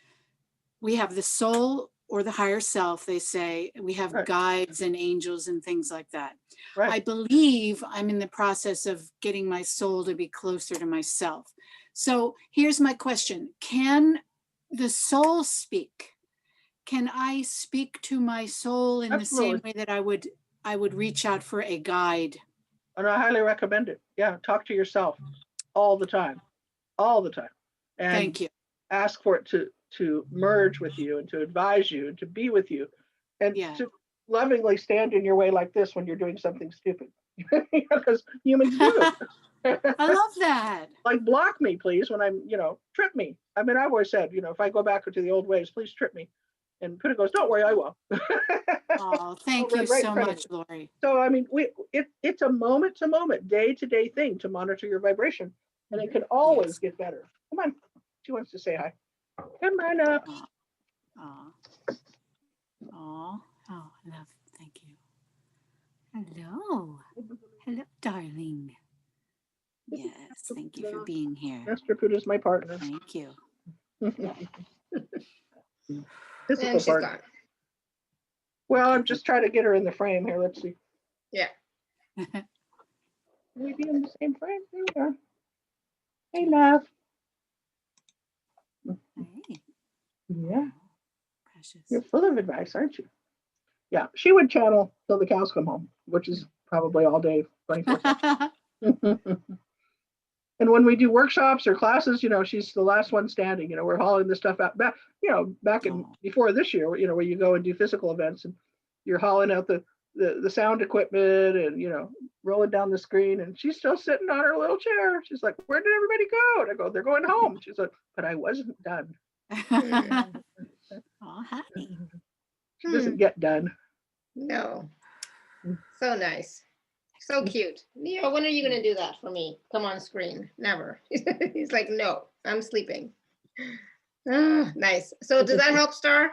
We have the soul, or the higher self, they say. We have guides and angels and things like that. Right. I believe I'm in the process of getting my soul to be closer to myself. So here's my question. Can the soul speak? Can I speak to my soul in the same way that I would reach out for a guide? And I highly recommend it. Yeah, talk to yourself all the time. And thank you. Ask for it to merge with you and to advise you and to be with you and to lovingly stand in your way like this when you're doing something stupid. Because humans do. I love that. Like, block me, please, when I'm, trip me. I mean, I've always said, if I go back to the old ways, please trip me. And Puddah goes, don't worry, I will. Oh, thank you so much, Laurie. So, I mean, it's a moment to moment, day to day thing to monitor your vibration. And it can always get better. Come on. She wants to say hi. Come on up. Oh, love. Thank you. Hello, darling. Yes, thank you for being here. Master Puddah is my partner. Thank you. Physical partner. Well, I'm just trying to get her in the frame here. Let's see. Yeah. We be in the same frame? There we are. Hey, love. Hey. Yeah. Precious. You're full of advice, aren't you? Yeah, she would channel till the cows come home, which is probably all day, 24/7. And when we do workshops or classes, she's the last one standing. We're hauling the stuff out back, before this year, where you go and do physical events and you're hauling out the sound equipment and, rolling down the screen, and she's still sitting on her little chair. She's like, where did everybody go? And I go, they're going home. She's like, but I wasn't done. Oh, honey. She doesn't get done. No. So nice. So cute. Neo, when are you going to do that for me? Come on screen. Never. He's like, no, I'm sleeping. Nice. So does that help, Star?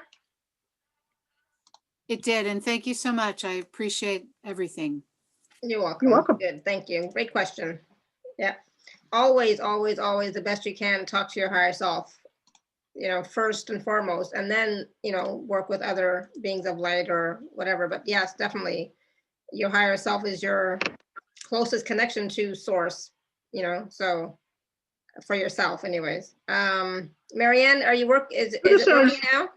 It did. And thank you so much. I appreciate everything. You're welcome. You're welcome. Good. Thank you. Great question. Yeah. Always, always, always the best you can talk to your higher self. first and foremost, and then, work with other beings of light or whatever. But yes, definitely your higher self is your closest connection to source, so for yourself anyways. Marianne, is it working now?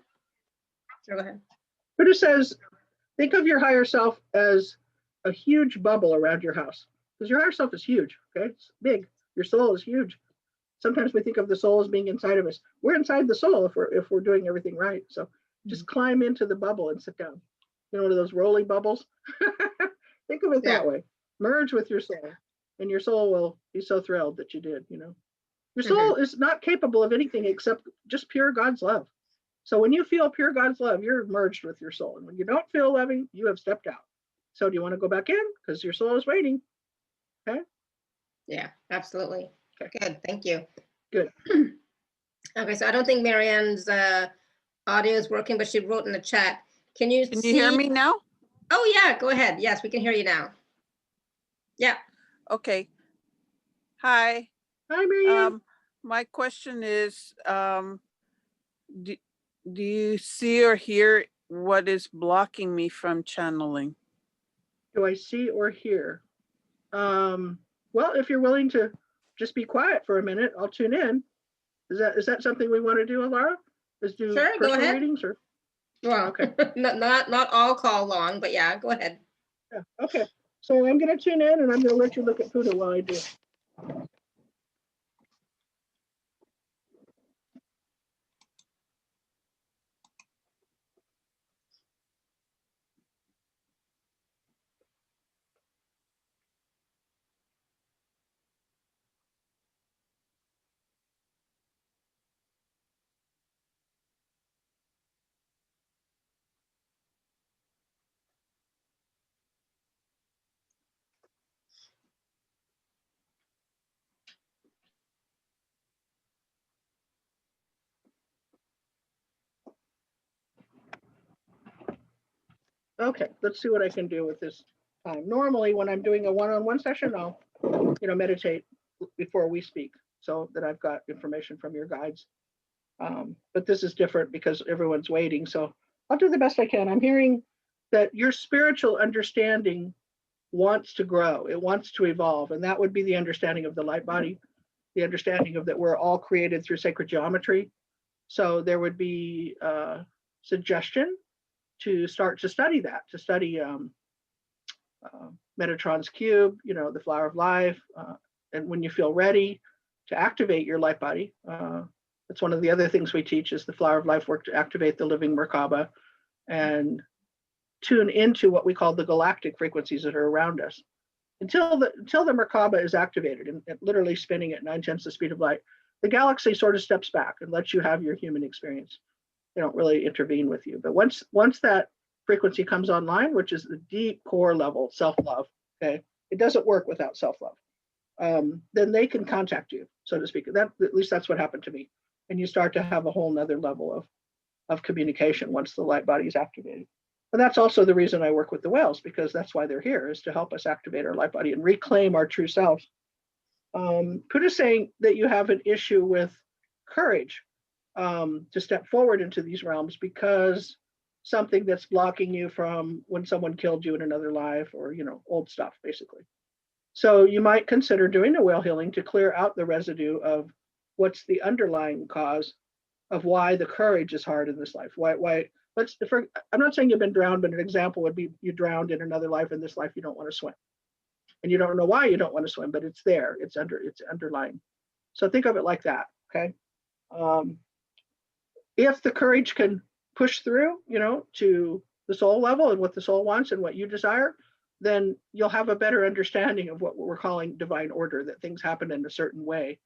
Go ahead. Puddah says, think of your higher self as a huge bubble around your house, because your higher self is huge. Okay, it's big. Your soul is huge. Sometimes we think of the soul as being inside of us. We're inside the soul if we're doing everything right. So just climb into the bubble and sit down. One of those rolling bubbles. Think of it that way. Merge with your soul, and your soul will be so thrilled that you did. Your soul is not capable of anything except just pure God's love. So when you feel pure God's love, you're merged with your soul. And when you don't feel loving, you have stepped out. So do you want to go back in? Because your soul is waiting. Okay. Yeah, absolutely. Okay. Good. Thank you. Good. Okay, so I don't think Marianne's audio is working, but she wrote in the chat. Can you hear me now? Oh yeah, go ahead. Yes, we can hear you now. Yeah. Okay. Hi. Hi, Marianne. My question is, do you see or hear what is blocking me from channeling? Do I see or hear? Well, if you're willing to just be quiet for a minute, I'll tune in. Is that something we want to do, Laura? Do sure, go ahead. Readings or? Well, okay. not all call long, but yeah, go ahead. Yeah. Okay. So I'm going to tune in, and I'm going to let you look at Puddah while I do. Okay, let's see what I can do with this time. Normally, when I'm doing a one-on-one session, I'll, meditate before we speak so that I've got information from your guides. But this is different because everyone's waiting. So I'll do the best I can. I'm hearing that your spiritual understanding wants to grow. It wants to evolve. And that would be the understanding of the light body, the understanding of that we're all created through sacred geometry. So there would be a suggestion to start to study that, to study Metatron's cube, the flower of life. And when you feel ready to activate your light body, that's one of the other things we teach is the flower of life work to activate the living Merkaba and tune into what we call the galactic frequencies that are around us. Until the Merkaba is activated and literally spinning at 9/10 the speed of light, the galaxy sort of steps back and lets you have your human experience. They don't really intervene with you. But once that frequency comes online, which is the deep core level, self-love, okay, it doesn't work without self-love. Then they can contact you, so to speak. At least that's what happened to me. And you start to have a whole nother level of communication once the light body is activated. And that's also the reason I work with the whales, because that's why they're here, is to help us activate our light body and reclaim our true selves. Puddah is saying that you have an issue with courage to step forward into these realms because something that's blocking you from when someone killed you in another life or, old stuff, basically. So you might consider doing a whale healing to clear out the residue of what's the underlying cause of why the courage is hard in this life. Why I'm not saying you've been drowned, but an example would be you drowned in another life. In this life, you don't want to swim. And you don't know why you don't want to swim, but it's there. It's underlying. So think of it like that, okay? If the courage can push through, to the soul level and what the soul wants and what you desire, then you'll have a better understanding of what we're calling divine order, that things happen in a certain way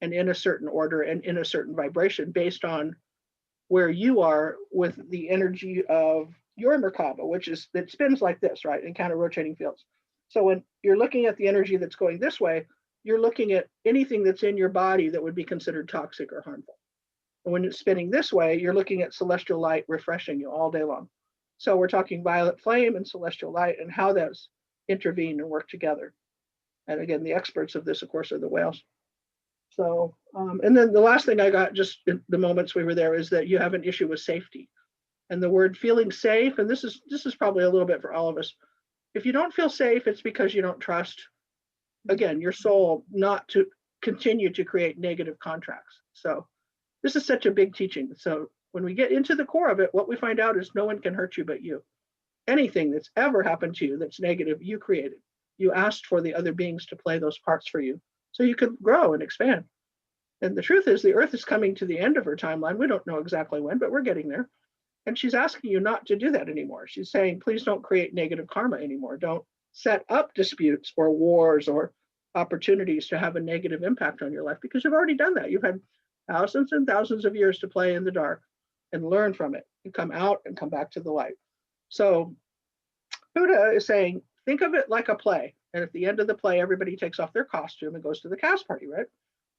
and in a certain order and in a certain vibration based on where you are with the energy of your Merkaba, that spins like this, right, in counter rotating fields. So when you're looking at the energy that's going this way, you're looking at anything that's in your body that would be considered toxic or harmful. And when it's spinning this way, you're looking at celestial light refreshing you all day long. So we're talking violet flame and celestial light and how those intervene and work together. And again, the experts of this, of course, are the whales. So, and then the last thing I got just in the moments we were there is that you have an issue with safety. And the word feeling safe, and this is probably a little bit for all of us. If you don't feel safe, it's because you don't trust, again, your soul not to continue to create negative contracts. So this is such a big teaching. So when we get into the core of it, what we find out is no one can hurt you but you. Anything that's ever happened to you that's negative, you created. You asked for the other beings to play those parts for you so you could grow and expand. And the truth is the earth is coming to the end of her timeline. We don't know exactly when, but we're getting there. And she's asking you not to do that anymore. She's saying, please don't create negative karma anymore. Don't set up disputes or wars or opportunities to have a negative impact on your life, because you've already done that. You've had thousands and thousands of years to play in the dark and learn from it and come out and come back to the light. So Puddah is saying, think of it like a play. And at the end of the play, everybody takes off their costume and goes to the cast party, right?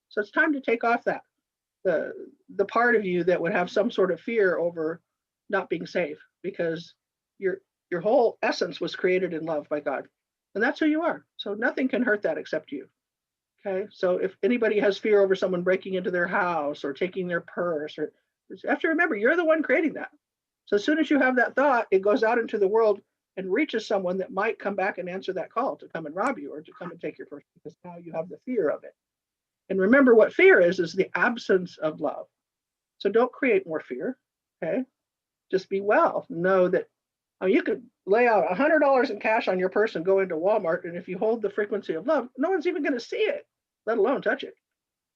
So it's time to take off that, the part of you that would have some sort of fear over not being safe, because your whole essence was created in love by God. And that's who you are. So nothing can hurt that except you. Okay. So if anybody has fear over someone breaking into their house or taking their purse, or you have to remember, you're the one creating that. So as soon as you have that thought, it goes out into the world and reaches someone that might come back and answer that call to come and rob you or to come and take your purse, because now you have the fear of it. And remember, what fear is the absence of love. So don't create more fear. Okay. Just be well. Know that you could lay out $100 in cash on your purse and go into Walmart, and if you hold the frequency of love, no one's even going to see it, let alone touch it,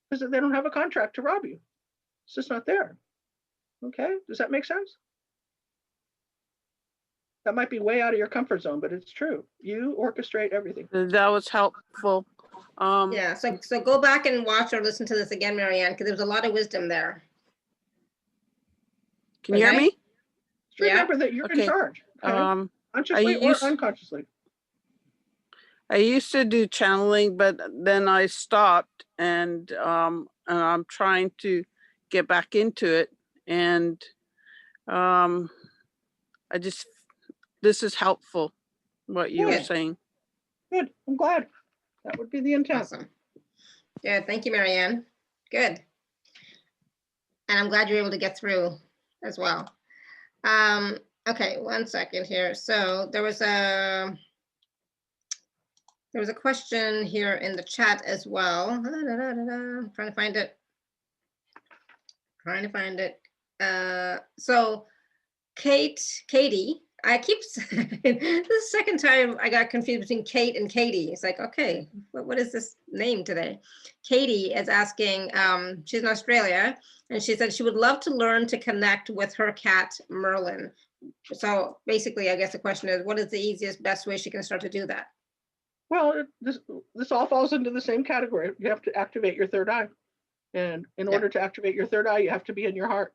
because they don't have a contract to rob you. It's just not there. Okay, does that make sense? That might be way out of your comfort zone, but it's true. You orchestrate everything. That was helpful. Yeah, so go back and watch or listen to this again, Marianne, because there was a lot of wisdom there. Can you hear me? Just remember that you're in charge. Okay? Consciously or unconsciously. I used to do channeling, but then I stopped, and I'm trying to get back into it. And this is helpful, what you were saying. Good. I'm glad. That would be the intent. Awesome. Good. Thank you, Marianne. Good. And I'm glad you're able to get through as well. Okay, 1 second here. So there was a question here in the chat as well. I'm trying to find it. So Katie, I keep saying, this is the second time I got confused between Kate and Katie. It's like, okay, what is this name today? Katie is asking, she's in Australia, and she said she would love to learn to connect with her cat, Merlin. So basically, I guess the question is, what is the easiest, best way she can start to do that? Well, this all falls into the same category. You have to activate your third eye. And in order to activate your third eye, you have to be in your heart.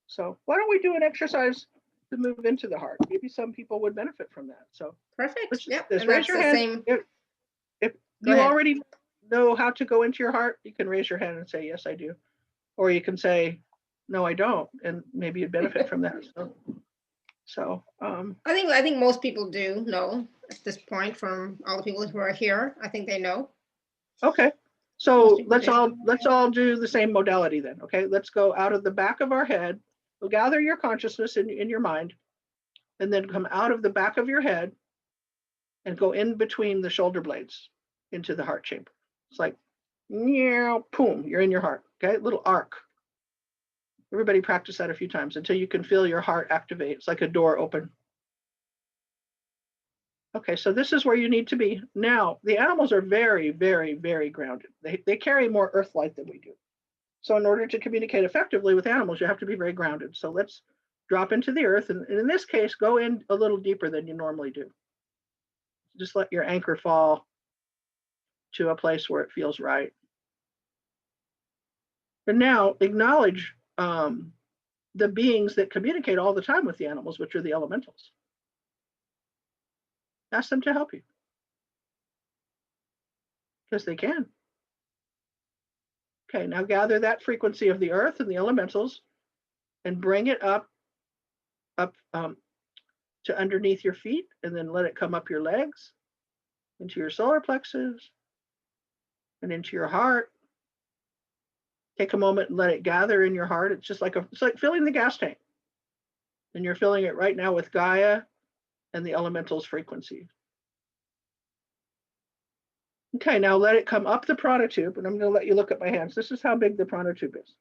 So why don't we do an exercise to move into the heart? Maybe some people would benefit from that. So perfect. Yep. Raise your hand. If you already know how to go into your heart, you can raise your hand and say, yes, I do. Or you can say, no, I don't. And maybe you'd benefit from that. So I think most people do know at this point, from all the people who are here. I think they know. Okay. So let's all do the same modality then. Okay. Let's go out of the back of our head. We'll gather your consciousness in your mind, and then come out of the back of your head and go in between the shoulder blades into the heart chamber. It's like, meow, boom, you're in your heart. Okay. Little arc. Everybody practice that a few times until you can feel your heart activate. It's like a door open. Okay, so this is where you need to be. Now, the animals are very, very, very grounded. They carry more earth light than we do. So in order to communicate effectively with animals, you have to be very grounded. So let's drop into the earth. And in this case, go in a little deeper than you normally do. Just let your anchor fall to a place where it feels right. And now acknowledge the beings that communicate all the time with the animals, which are the elementals. Ask them to help you, because they can. Okay, now gather that frequency of the earth and the elementals and bring it up to underneath your feet, and then let it come up your legs, into your solar plexus, and into your heart, Take a moment and let it gather in your heart. It's just like it's like filling the gas tank. And you're filling it right now with Gaia and the elemental's frequency. Okay, now let it come up the prana tube, and I'm going to let you look at my hands. This is how big the prana tube is.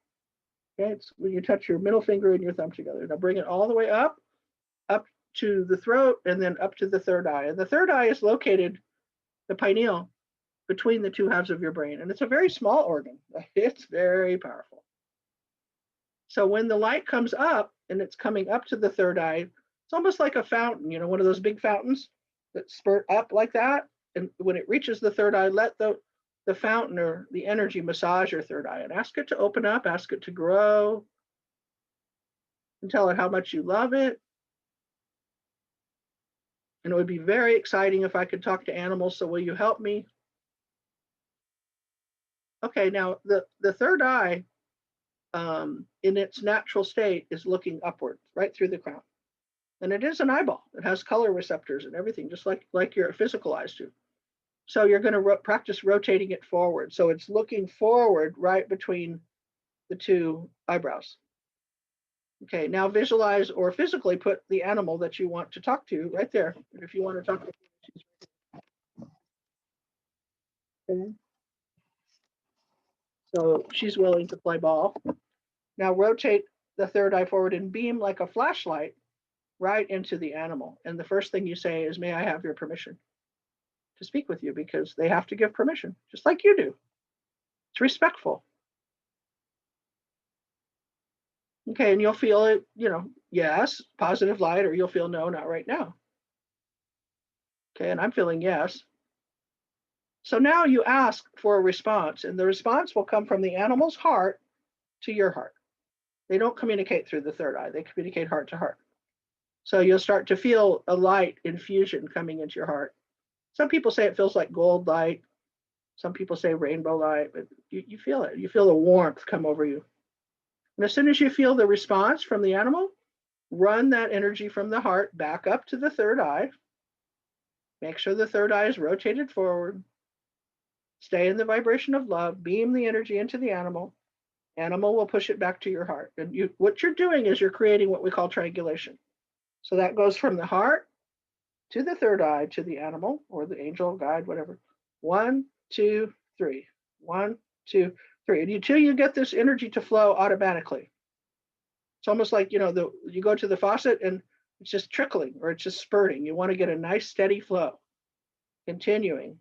Okay, it's when you touch your middle finger and your thumb together. Now bring it all the way up to the throat, and then up to the third eye. And the third eye is located, the pineal, between the two halves of your brain. And it's a very small organ. It's very powerful. So when the light comes up and it's coming up to the third eye, it's almost like a fountain, you know, one of those big fountains that spurt up like that. And when it reaches the third eye, let the fountain or the energy massage your third eye and ask it to open up, ask it to grow, and tell it how much you love it. And it would be very exciting if I could talk to animals. So will you help me? Okay, now the third eye in its natural state is looking upward, right through the crown. And it is an eyeball. It has color receptors and everything, just like your physical eyes do. So you're going to practice rotating it forward. So it's looking forward right between the two eyebrows. Okay, now visualize or physically put the animal that you want to talk to right there. And if you want to talk to okay. So she's willing to play ball. Now rotate the third eye forward and beam like a flashlight right into the animal. And the first thing you say is, may I have your permission to speak with you? Because they have to give permission, just like you do. It's respectful. Okay, and you'll feel it, you know, yes, positive light, or you'll feel no, not right now. Okay, and I'm feeling yes. So now you ask for a response, and the response will come from the animal's heart to your heart. They don't communicate through the third eye, they communicate heart to heart. So you'll start to feel a light infusion coming into your heart. Some people say it feels like gold light. Some people say rainbow light, but you feel it. You feel the warmth come over you. And as soon as you feel the response from the animal, run that energy from the heart back up to the third eye. Make sure the third eye is rotated forward. Stay in the vibration of love. Beam the energy into the animal. Animal will push it back to your heart. And what you're doing is you're creating what we call triangulation. So that goes from the heart to the third eye to the animal or the angel, guide, whatever. 1, 2, 3. 1, 2, 3. And until you get this energy to flow automatically. It's almost like, you know, you go to the faucet and it's just trickling or it's just spurting. You want to get a nice steady flow. Continuing,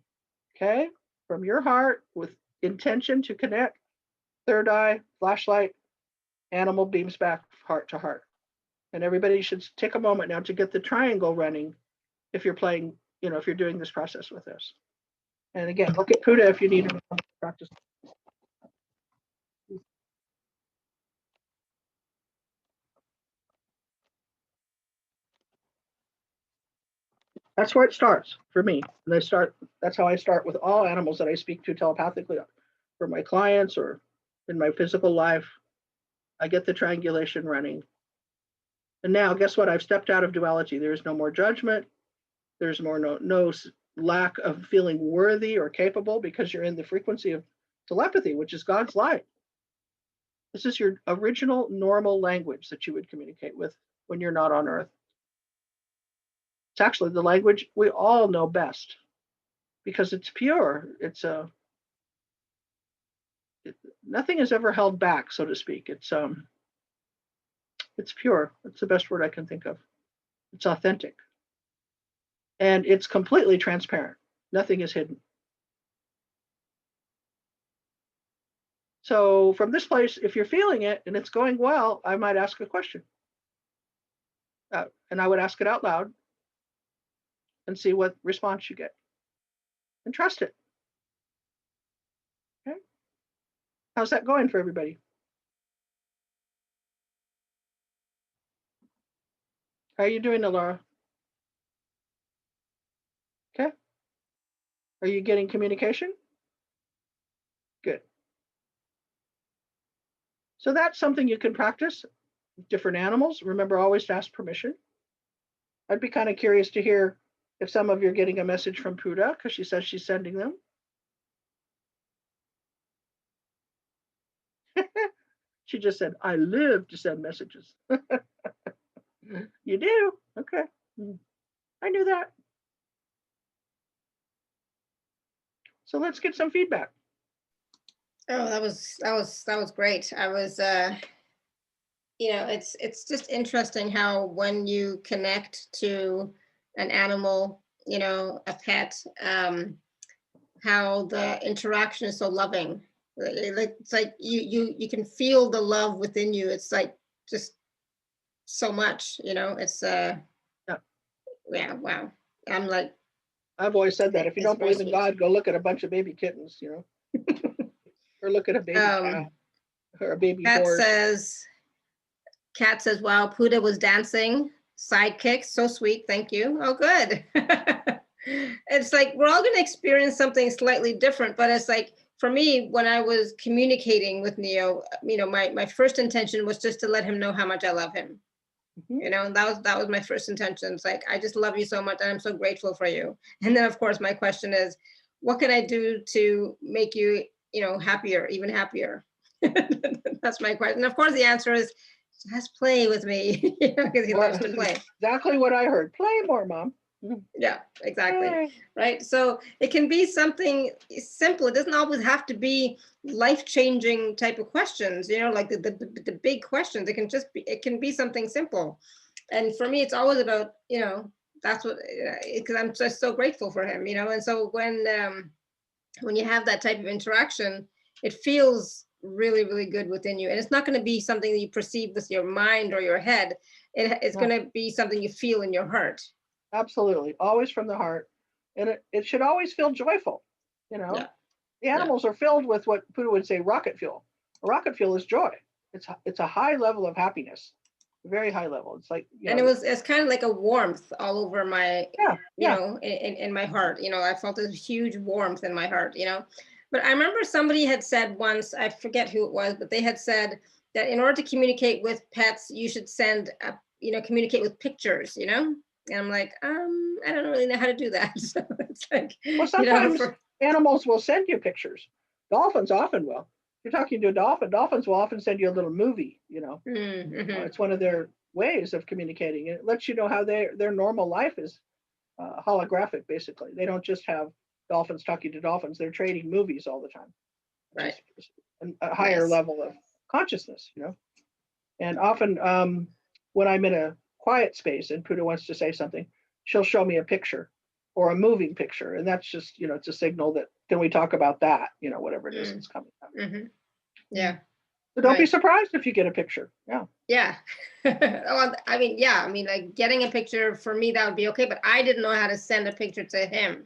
okay? From your heart with intention to connect, third eye, flashlight, animal beams back heart to heart. And everybody should take a moment now to get the triangle running if you're playing, you know, if you're doing this process with us. And again, look at Puddah if you need to practice. That's where it starts for me. And that's how I start with all animals that I speak to telepathically for my clients or in my physical life. I get the triangulation running. And now guess what? I've stepped out of duality. There's no more judgment. There's more no lack of feeling worthy or capable because you're in the frequency of telepathy, which is God's light. This is your original normal language that you would communicate with when you're not on Earth. It's actually the language we all know best because it's pure. Nothing is ever held back, so to speak. It's pure. It's the best word I can think of. It's authentic. And it's completely transparent. Nothing is hidden. So from this place, if you're feeling it and it's going well, I might ask a question. And I would ask it out loud and see what response you get. And trust it. Okay? How's that going for everybody? How are you doing, Laura? Okay. Are you getting communication? Good. So that's something you can practice with different animals. Remember always to ask permission. I'd be kind of curious to hear if some of you are getting a message from Puddah because she says she's sending them. She just said, I live to send messages. You do? Okay. I knew that. So let's get some feedback. Oh, that was great. I was it's just interesting how when you connect to an animal, a pet, how the interaction is so loving. It's like you can feel the love within you. It's like just so much, it's yeah, wow. I'm like, I've always said that if you it's don't very believe in sweet. God, go look at a bunch of baby kittens, or look at a baby cow or a baby horse. Cat says, wow, Puddah was dancing, sidekick, so sweet, thank you. Oh, good. It's like, we're all gonna experience something slightly different, but it's like, for me, when I was communicating with Neo, my first intention was just to let him know how much I love him. Mhm. That was my first intention. It's like, I just love you so much and I'm so grateful for you. And then of course my question is, what can I do to make you, happier, even happier? That's my question. And of course the answer is just play with me, because he loves to play. Exactly what I heard. Play more, Mom. Yeah, exactly. Play. Right. So it can be something simple. It doesn't always have to be life-changing type of questions, like the big questions. It can be something simple. And for me, it's always about, that's what, because I'm just so grateful for him, and so when you have that type of interaction, it feels really, really good within you. And it's not going to be something that you perceive with your mind or your head. It's No. going to be something you feel in your heart. Absolutely. Always from the heart. And it should always feel joyful. Yeah. The animals are filled with what Puddah would say rocket fuel. Rocket fuel is joy. It's a high level of happiness, very high level. It's like, And it's kind of like a warmth all over my, in my heart. I felt a huge warmth in my heart, But I remember somebody had said once, I forget who it was, but they had said that in order to communicate with pets, you should communicate with pictures, And I'm like, I don't really know how to do that. So it's like, well, sometimes animals will send you pictures. Dolphins often will. If you're talking to a dolphin, dolphins will often send you a little movie, Mm-hmm. It's one of their ways of communicating. It lets you know how their normal life is holographic, basically. They don't just have dolphins talking to dolphins. They're trading movies all the time. Right. A higher level of consciousness, And often when I'm in a quiet space and Puddah wants to say something, she'll show me a picture or a moving picture. And that's just, it's a signal that, can we talk about that? Whatever it is that's coming up. Mm-hmm. Yeah. So don't be surprised if you get a picture. Yeah. Yeah. Well, like getting a picture for me, that would be okay. But I didn't know how to send a picture to him,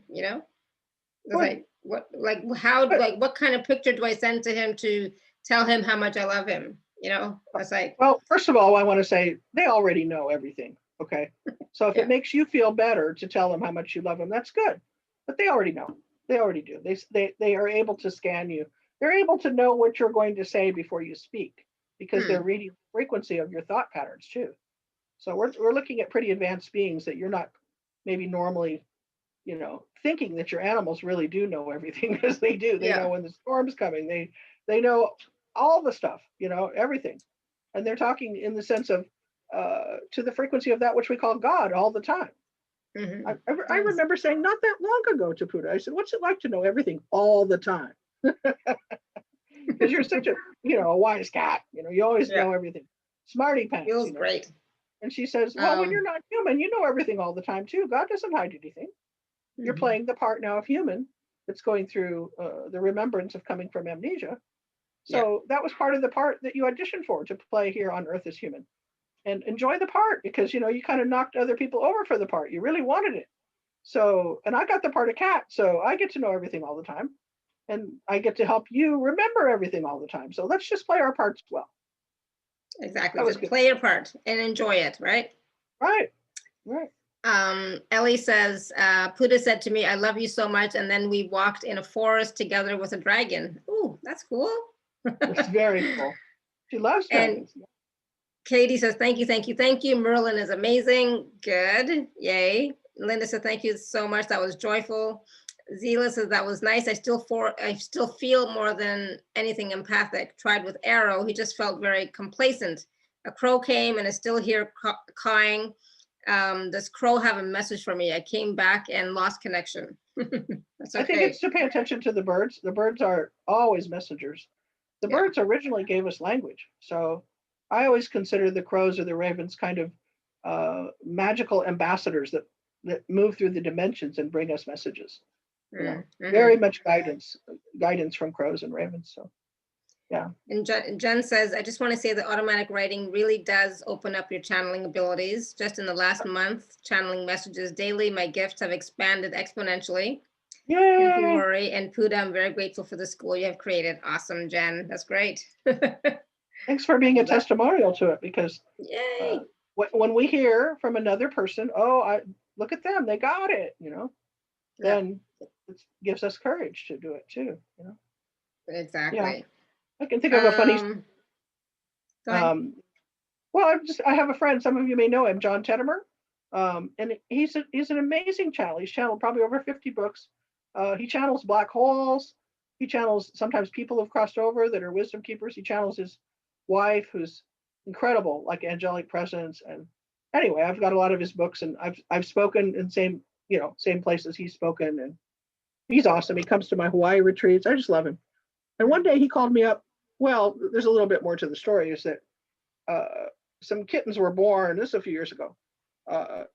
Like what kind of picture do I send to him to tell him how much I love him? It's like, well, first of all, I want to say they already know everything. Okay. So if it makes you feel better to tell them how much you love them, that's good. But they already know. They already do. They are able to scan you. They're able to know what you're going to say before you speak, because they're reading the frequency of your thought patterns too. So we're looking at pretty advanced beings that you're not maybe normally, thinking that your animals really do know everything, because they do. They know when the storm's coming. They know all the stuff, everything. And they're talking in the sense of to the frequency of that which we call God all the time. mm-hmm. I remember saying not that long ago to Puddah, I said, what's it like to know everything all the time? Because you're such a wise cat, you always know everything. Smarty pants. Feels great. And she says, well, when you're not human, you know everything all the time too. God doesn't hide anything. You're playing the part now of human that's going through the remembrance of coming from amnesia. So that was part of the part that you auditioned for, to play here on Earth as human. And enjoy the part, because you kind of knocked other people over for the part. You really wanted it. So, and I got the part of cat, so I get to know everything all the time. And I get to help you remember everything all the time. So let's just play our parts well. Exactly. Just play your part and enjoy it, right? Right. Ellie says, Puddah said to me, I love you so much. And then we walked in a forest together with a dragon. Ooh, that's cool. It's very cool. She loves dragons. And Katie says, thank you, thank you, thank you. Merlin is amazing. Good. Yay. Linda said, thank you so much. That was joyful. Zila says that was nice. I still feel more than anything empathic. Tried with Arrow. He just felt very complacent. A crow came and is still here cawing. Does crow have a message for me? I came back and lost connection. That's okay. I think it's to pay attention to the birds. The birds are always messengers. The Yeah. birds originally gave us language. So I always consider the crows or the ravens kind of magical ambassadors that move through the dimensions and bring us messages. You know, very much guidance from crows and ravens. So yeah. And Jen says, I just want to say that automatic writing really does open up your channeling abilities. Just in the last month, channeling messages daily, my gifts have expanded exponentially. Yay! Thank you, Laurie and Puddah. I'm very grateful for the school you have created. Awesome, Jen. That's great. Thanks for being a testimonial to it, because Yay! When we hear from another person, oh, look at them, they got it, you know, then it gives us courage to do it too, you know. Exactly. Yeah. I can think of a funny. Go ahead. Well, I have a friend. Some of you may know him, John Teddimer, and he's an amazing channel. He's channeled probably over 50 books. He channels black holes. He channels sometimes people who've crossed over that are wisdom keepers. He channels his wife, who's incredible, like angelic presence. And anyway, I've got a lot of his books, and I've spoken in same places he's spoken, and he's awesome. He comes to my Hawaii retreats. I just love him. And one day he called me up. Well, there's a little bit more to the story, is that some kittens were born, this is a few years ago,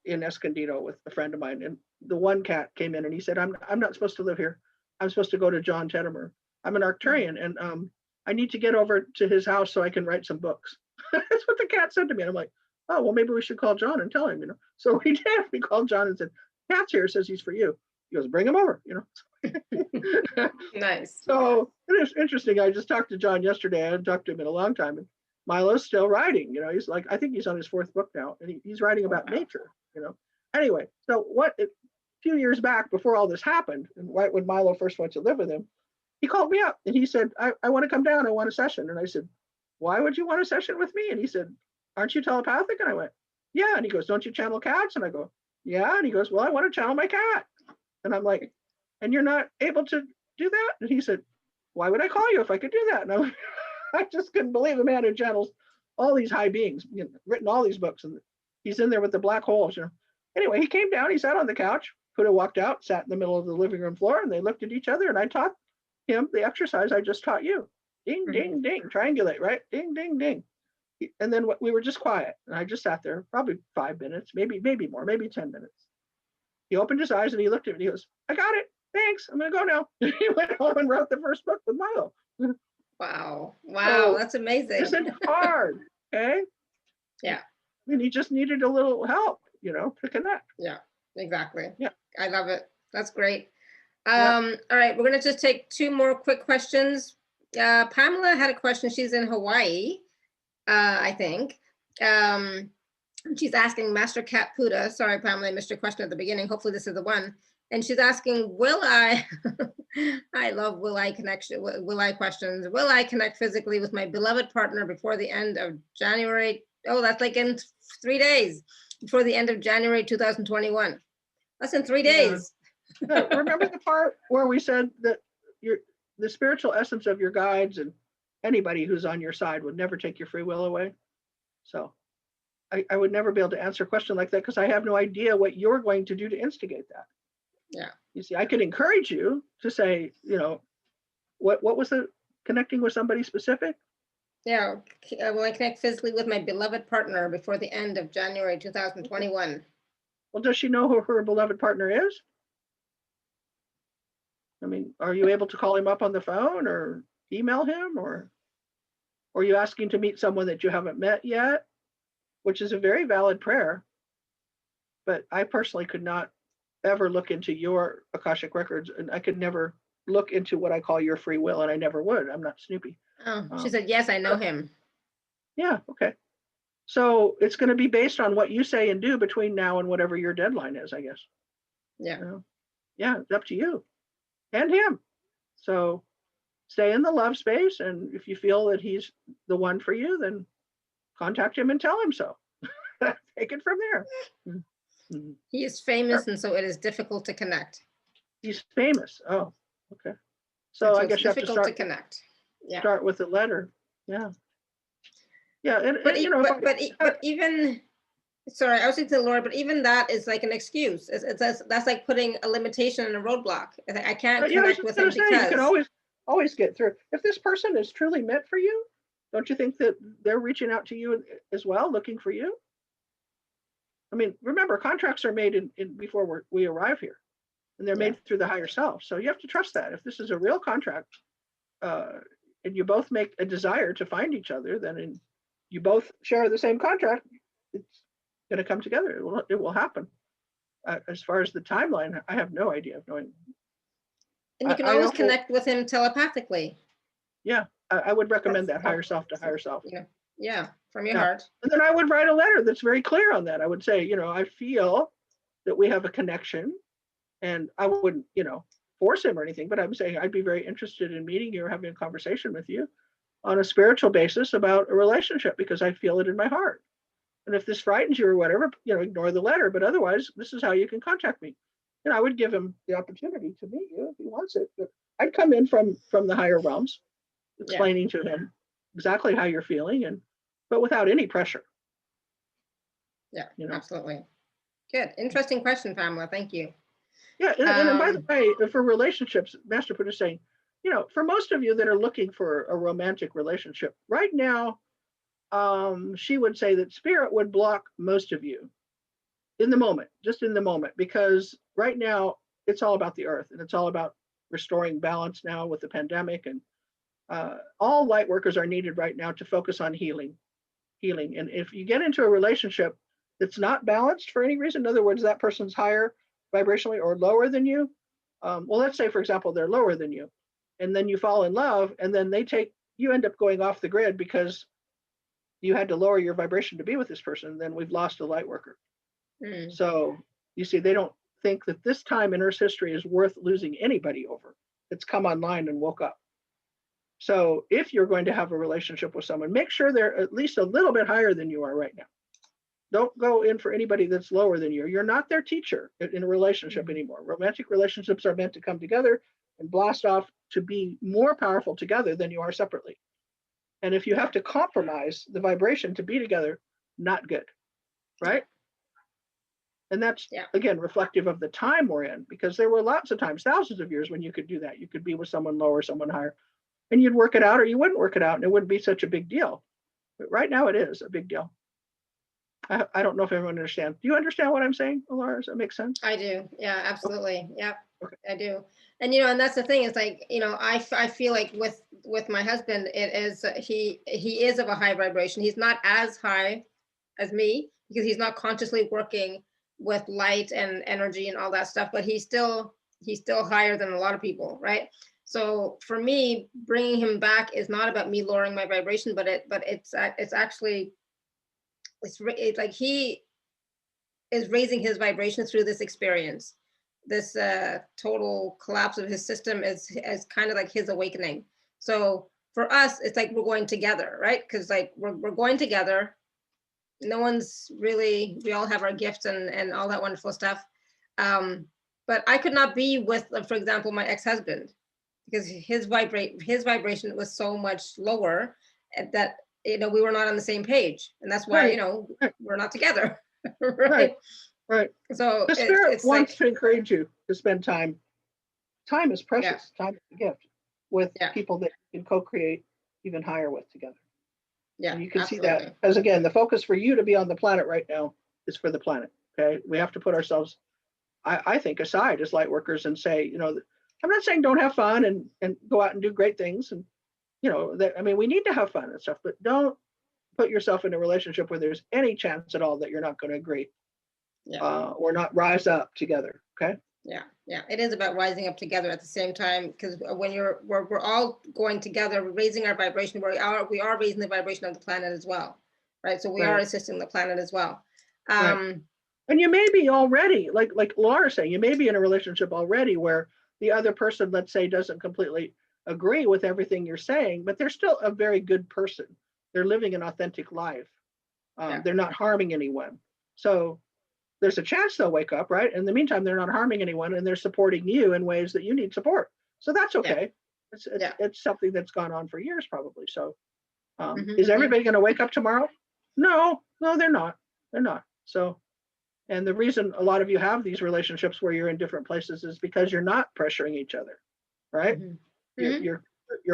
in Escondido with a friend of mine. And the one cat came in and he said, I'm not supposed to live here. I'm supposed to go to John Teddimer. I'm an Arcturian, and I need to get over to his house so I can write some books. That's what the cat said to me. And I'm like, oh, well, maybe we should call John and tell him, you know. So we did. We called John and said, Cat's here, says he's for you. He goes, bring him over, you know. Nice. So it is interesting. I just talked to John yesterday. I hadn't talked to him in a long time. And Milo's still writing, you know. He's like, I think he's on his 4th book now, and he's writing about nature, you know. Anyway, so a few years back, before all this happened, and right when Milo first went to live with him, he called me up and he said, I want to come down. I want a session. And I said, why would you want a session with me? And he said, aren't you telepathic? And I went, yeah. And he goes, don't you channel cats? And I go, yeah. And he goes, well, I want to channel my cat. And I'm like, and you're not able to do that? And he said, why would I call you if I could do that? And I just couldn't believe a man who channels all these high beings, you know, written all these books, and he's in there with the black holes, you know. Anyway, he came down, he sat on the couch, Puddah walked out, sat in the middle of the living room floor, and they looked at each other, and I taught him the exercise I just taught you. Ding, ding, ding, triangulate, right? Ding, ding, ding. And then we were just quiet, and I just sat there probably 5 minutes, maybe more, maybe 10 minutes. He opened his eyes and he looked at me, he goes, I got it, thanks, I'm gonna go now. He went home and wrote the first book with Milo. Wow. So, That's amazing. Isn't hard, okay? Yeah. And he just needed a little help, you know, to connect. Yeah, exactly. Yeah. I love it. That's great. Yeah. All right, we're gonna just take 2 more quick questions. Pamela had a question. She's in Hawaii, I think. She's asking Master Cat Puddah. Sorry, Pamela, I missed your question at the beginning. Hopefully this is the one. And she's asking, will I, I love will I connection, will I questions. Will I connect physically with my beloved partner before the end of January? Oh, that's like in 3 days, before the end of January 2021. That's in 3 days. Yeah. Remember the part where we said that the spiritual essence of your guides and anybody who's on your side would never take your free will away? So I would never be able to answer a question like that, because I have no idea what you're going to do to instigate that. Yeah. You see, I could encourage you to say, you know, what was the connecting with somebody specific? Yeah, will I connect physically with my beloved partner before the end of January 2021? Well, does she know who her beloved partner is? I mean, are you able to call him up on the phone or email him, or are you asking to meet someone that you haven't met yet? Which is a very valid prayer. But I personally could not ever look into your Akashic records, and I could never look into what I call your free will, and I never would. I'm not Snoopy. Oh, she said, yes, I know him. Yeah, okay. So it's going to be based on what you say and do between now and whatever your deadline is, I guess. Yeah. You know? Yeah, it's up to you and him. So stay in the love space, and if you feel that he's the one for you, then contact him and tell him so. Take it from there. He is famous, and so it is difficult to connect. He's famous. Oh, okay. And So I it's guess you have to difficult to start connect. Yeah. start with a letter. Yeah. Yeah, and But, you know, if but even, sorry, I was saying to Laura, but even that is like an excuse. That's like putting a limitation and a roadblock. I can't yeah, I was connect with just him gonna say, you can because, always get through. If this person is truly meant for you, don't you think that they're reaching out to you as well, looking for you? I mean, remember, contracts are made in before we arrive here, and they're made through the higher self. So you have to trust that. If this is a real contract, and you both make a desire to find each other, then you both share the same contract, it's going to come together. It will happen. As far as the timeline, I have no idea of knowing. and you can I always don't know. connect with him telepathically. Yeah, I would recommend That's- that higher self to higher self. You know, yeah, from your Yeah. heart. And then I would write a letter that's very clear on that. I would say, you know, I feel that we have a connection, and I wouldn't, you know, force him or anything, but I'm saying I'd be very interested in meeting you or having a conversation with you on a spiritual basis about a relationship, because I feel it in my heart. And if this frightens you or whatever, you know, ignore the letter, but otherwise, this is how you can contact me. And I would give him the opportunity to meet you if he wants it. But I'd come in from the higher realms, explaining to him exactly how you're feeling, but without any pressure. Yeah, You know? absolutely. Good. Interesting question, Pamela. Thank you. Yeah, and by the way, for relationships, Master Puddah is saying, you know, for most of you that are looking for a romantic relationship right now, she would say that spirit would block most of you in the moment, just in the moment, because right now it's all about the earth, and it's all about restoring balance now with the pandemic, and all light workers are needed right now to focus on healing. And if you get into a relationship that's not balanced for any reason, in other words, that person's higher vibrationally or lower than you, well, let's say, for example, they're lower than you, and then you fall in love, and then you end up going off the grid because you had to lower your vibration to be with this person, then we've lost a light worker. So you see, they don't think that this time in Earth's history is worth losing anybody over that's come online and woke up. So if you're going to have a relationship with someone, make sure they're at least a little bit higher than you are right now. Don't go in for anybody that's lower than you. You're not their teacher in a relationship anymore. Romantic relationships are meant to come together and blast off to be more powerful together than you are separately. And if you have to compromise the vibration to be together, not good, right? And that's, again, reflective of the time we're in, because there were lots of times, thousands of years, when you could do that. You could be with someone lower, someone higher, and you'd work it out, or you wouldn't work it out, and it wouldn't be such a big deal. But right now it is a big deal. I don't know if everyone understands. Do you understand what I'm saying, Laura? Does that make sense? I do. Yeah, absolutely. Yep. Okay. I do. And, you know, and that's the thing, is like, you know, I feel like with my husband, it is, he is of a high vibration. He's not as high as me, because he's not consciously working with light and energy and all that stuff, but he's still higher than a lot of people, right? So for me, bringing him back is not about me lowering my vibration, but it's actually, it's like he is raising his vibration through this experience. This total collapse of his system is kind of like his awakening. So for us, it's like we're going together, right? Because like we're going together. No one's really, we all have our gifts and all that wonderful stuff. But I could not be with, for example, my ex-husband, because his vibration was so much lower that, you know, we were not on the same page. And that's why, you know, we're not together. Right. So the spirit wants like, to encourage you to spend time. Time is precious. Time is a gift with people that you can co-create even higher with together. Yeah, and you can absolutely. see that, because again, the focus for you to be on the planet right now is for the planet. Okay, we have to put ourselves, I think, aside as light workers and say, you know, I'm not saying don't have fun and go out and do great things, and you know that, I mean, we need to have fun and stuff, but don't put yourself in a relationship where there's any chance at all that you're not going to agree, or not rise up together. Okay. Yeah, it is about rising up together at the same time, because when we're all going together, we're raising our vibration. We are raising the vibration of the planet as well, right? So we are assisting the planet as well. And you may be already, like Laura's saying, you may be in a relationship already where the other person, let's say, doesn't completely agree with everything you're saying, but they're still a very good person. They're living an authentic life. They're not harming anyone. So there's a chance they'll wake up, right? In the meantime, they're not harming anyone, and they're supporting you in ways that you need support. So that's okay. It's something that's gone on for years probably. So is everybody going to wake up tomorrow? No, they're not. They're not. So, and the reason a lot of you have these relationships where you're in different places is because you're not pressuring each other, right? You're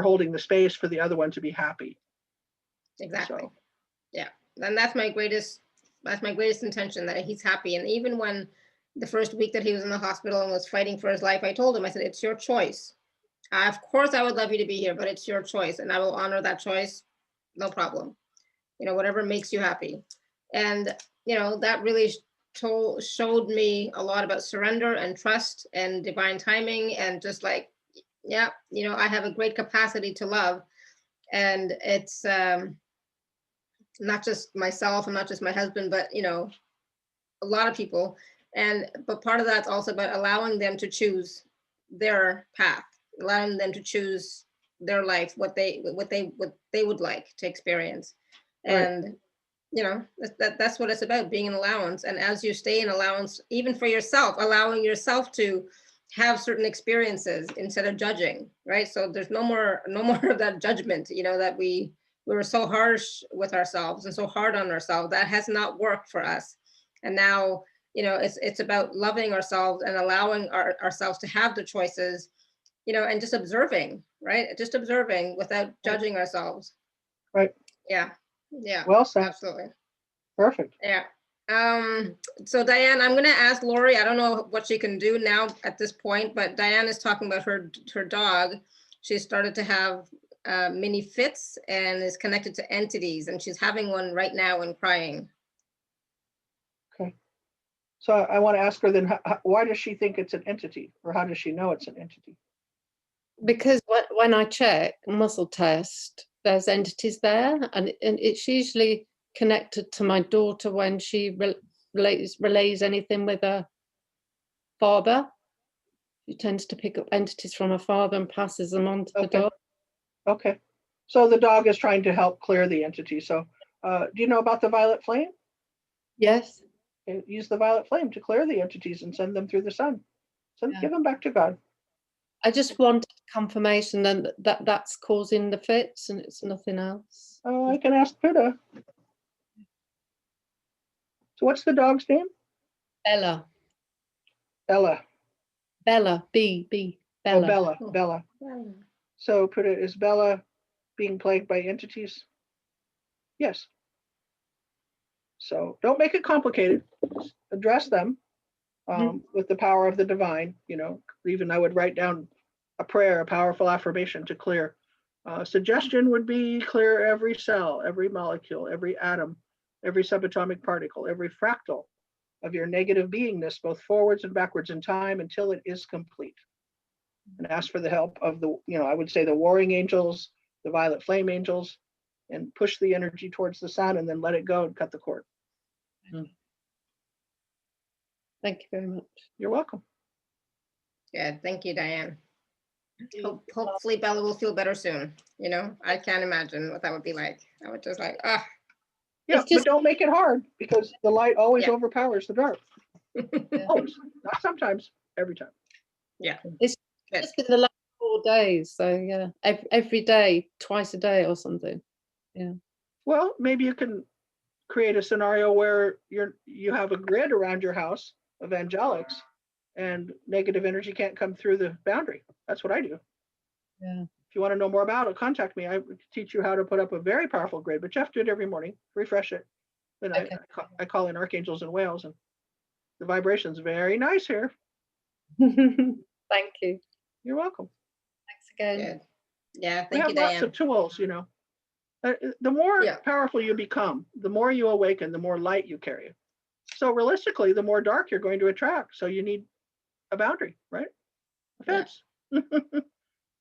holding the space for the other one to be happy. Exactly. So. Yeah. And that's my greatest intention, that he's happy. And even when the first week that he was in the hospital and was fighting for his life, I told him, I said, it's your choice. Of course, I would love you to be here, but it's your choice, and I will honor that choice. No problem. Whatever makes you happy. And, that really showed me a lot about surrender and trust and divine timing, and just like, I have a great capacity to love. And it's not just myself and not just my husband, but, a lot of people. But part of that's also about allowing them to choose their path, allowing them to choose their life, what they would like to experience. And that's what it's about, being an allowance. And as you stay in allowance, even for yourself, allowing yourself to have certain experiences instead of judging, right? So there's no more of that judgment, that we were so harsh with ourselves and so hard on ourselves. That has not worked for us. And now, it's about loving ourselves and allowing ourselves to have the choices, and just observing, right? Just observing without judging ourselves. Right. Yeah. Well said. Absolutely. Perfect. Yeah. So Diane, I'm going to ask Laurie, I don't know what she can do now at this point, but Diane is talking about her dog. She started to have mini fits and is connected to entities, and she's having one right now and crying. Okay. So I want to ask her then, why does she think it's an entity, or how does she know it's an entity? Because when I check muscle test, there's entities there, and it's usually connected to my daughter when she relays anything with her father. She tends to pick up entities from her father and passes them on to the dog. Okay. So the dog is trying to help clear the entity. So do you know about the violet flame? Yes. Okay, use the violet flame to clear the entities and send them through the sun. So give them back to God. I just wanted confirmation then that's causing the fits and it's nothing else. Oh, I can ask Puddah. So what's the dog's name? Bella. Ella. Bella. B. Oh, Bella. Bella. So Puddah, is Bella being plagued by entities? Yes. So don't make it complicated. Just address them with the power of the divine. Even I would write down a prayer, a powerful affirmation to clear. Suggestion would be clear every cell, every molecule, every atom, every subatomic particle, every fractal of your negative beingness, both forwards and backwards in time, until it is complete. And ask for the help of I would say the warring angels, the violet flame angels, and push the energy towards the sun, and then let it go and cut the cord. Thank you very much. You're welcome. Good. Thank you, Diane. Hopefully Bella will feel better soon. I can't imagine what that would be like. I would just like, Yeah, but don't make it hard, because the light always overpowers the dark. Always. Not sometimes, every time. Yeah. It's just been the last 4 days. So yeah, every day, twice a day or something. Yeah. Well, maybe you can create a scenario where you have a grid around your house of angelics, and negative energy can't come through the boundary. That's what I do. Yeah. If you want to know more about it, contact me. I teach you how to put up a very powerful grid, but you have to do it every morning, refresh it. Then I call in archangels and whales, and the vibration's very nice here. Thank you. You're welcome. Thanks again. Good. Yeah, We thank have you, Diane. lots of tools, The more powerful you become, the more you awaken, the more light you carry. So realistically, the more dark you're going to attract. So you need a boundary, right? A fence.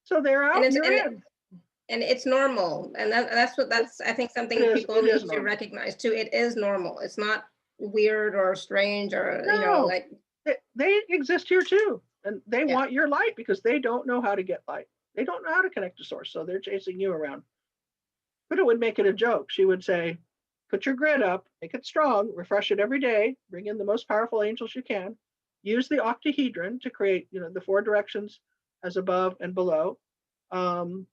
So they're out, and you're in. And it's normal. And that's I think something people need to recognize too. It is normal. It's not weird or strange or, like. They exist here too. And they want your light because they don't know how to get light. They don't know how to connect to source. So they're chasing you around. But it would make it a joke. She would say, put your grid up, make it strong, refresh it every day, bring in the most powerful angels you can, use the octahedron to create, the 4 directions as above and below. And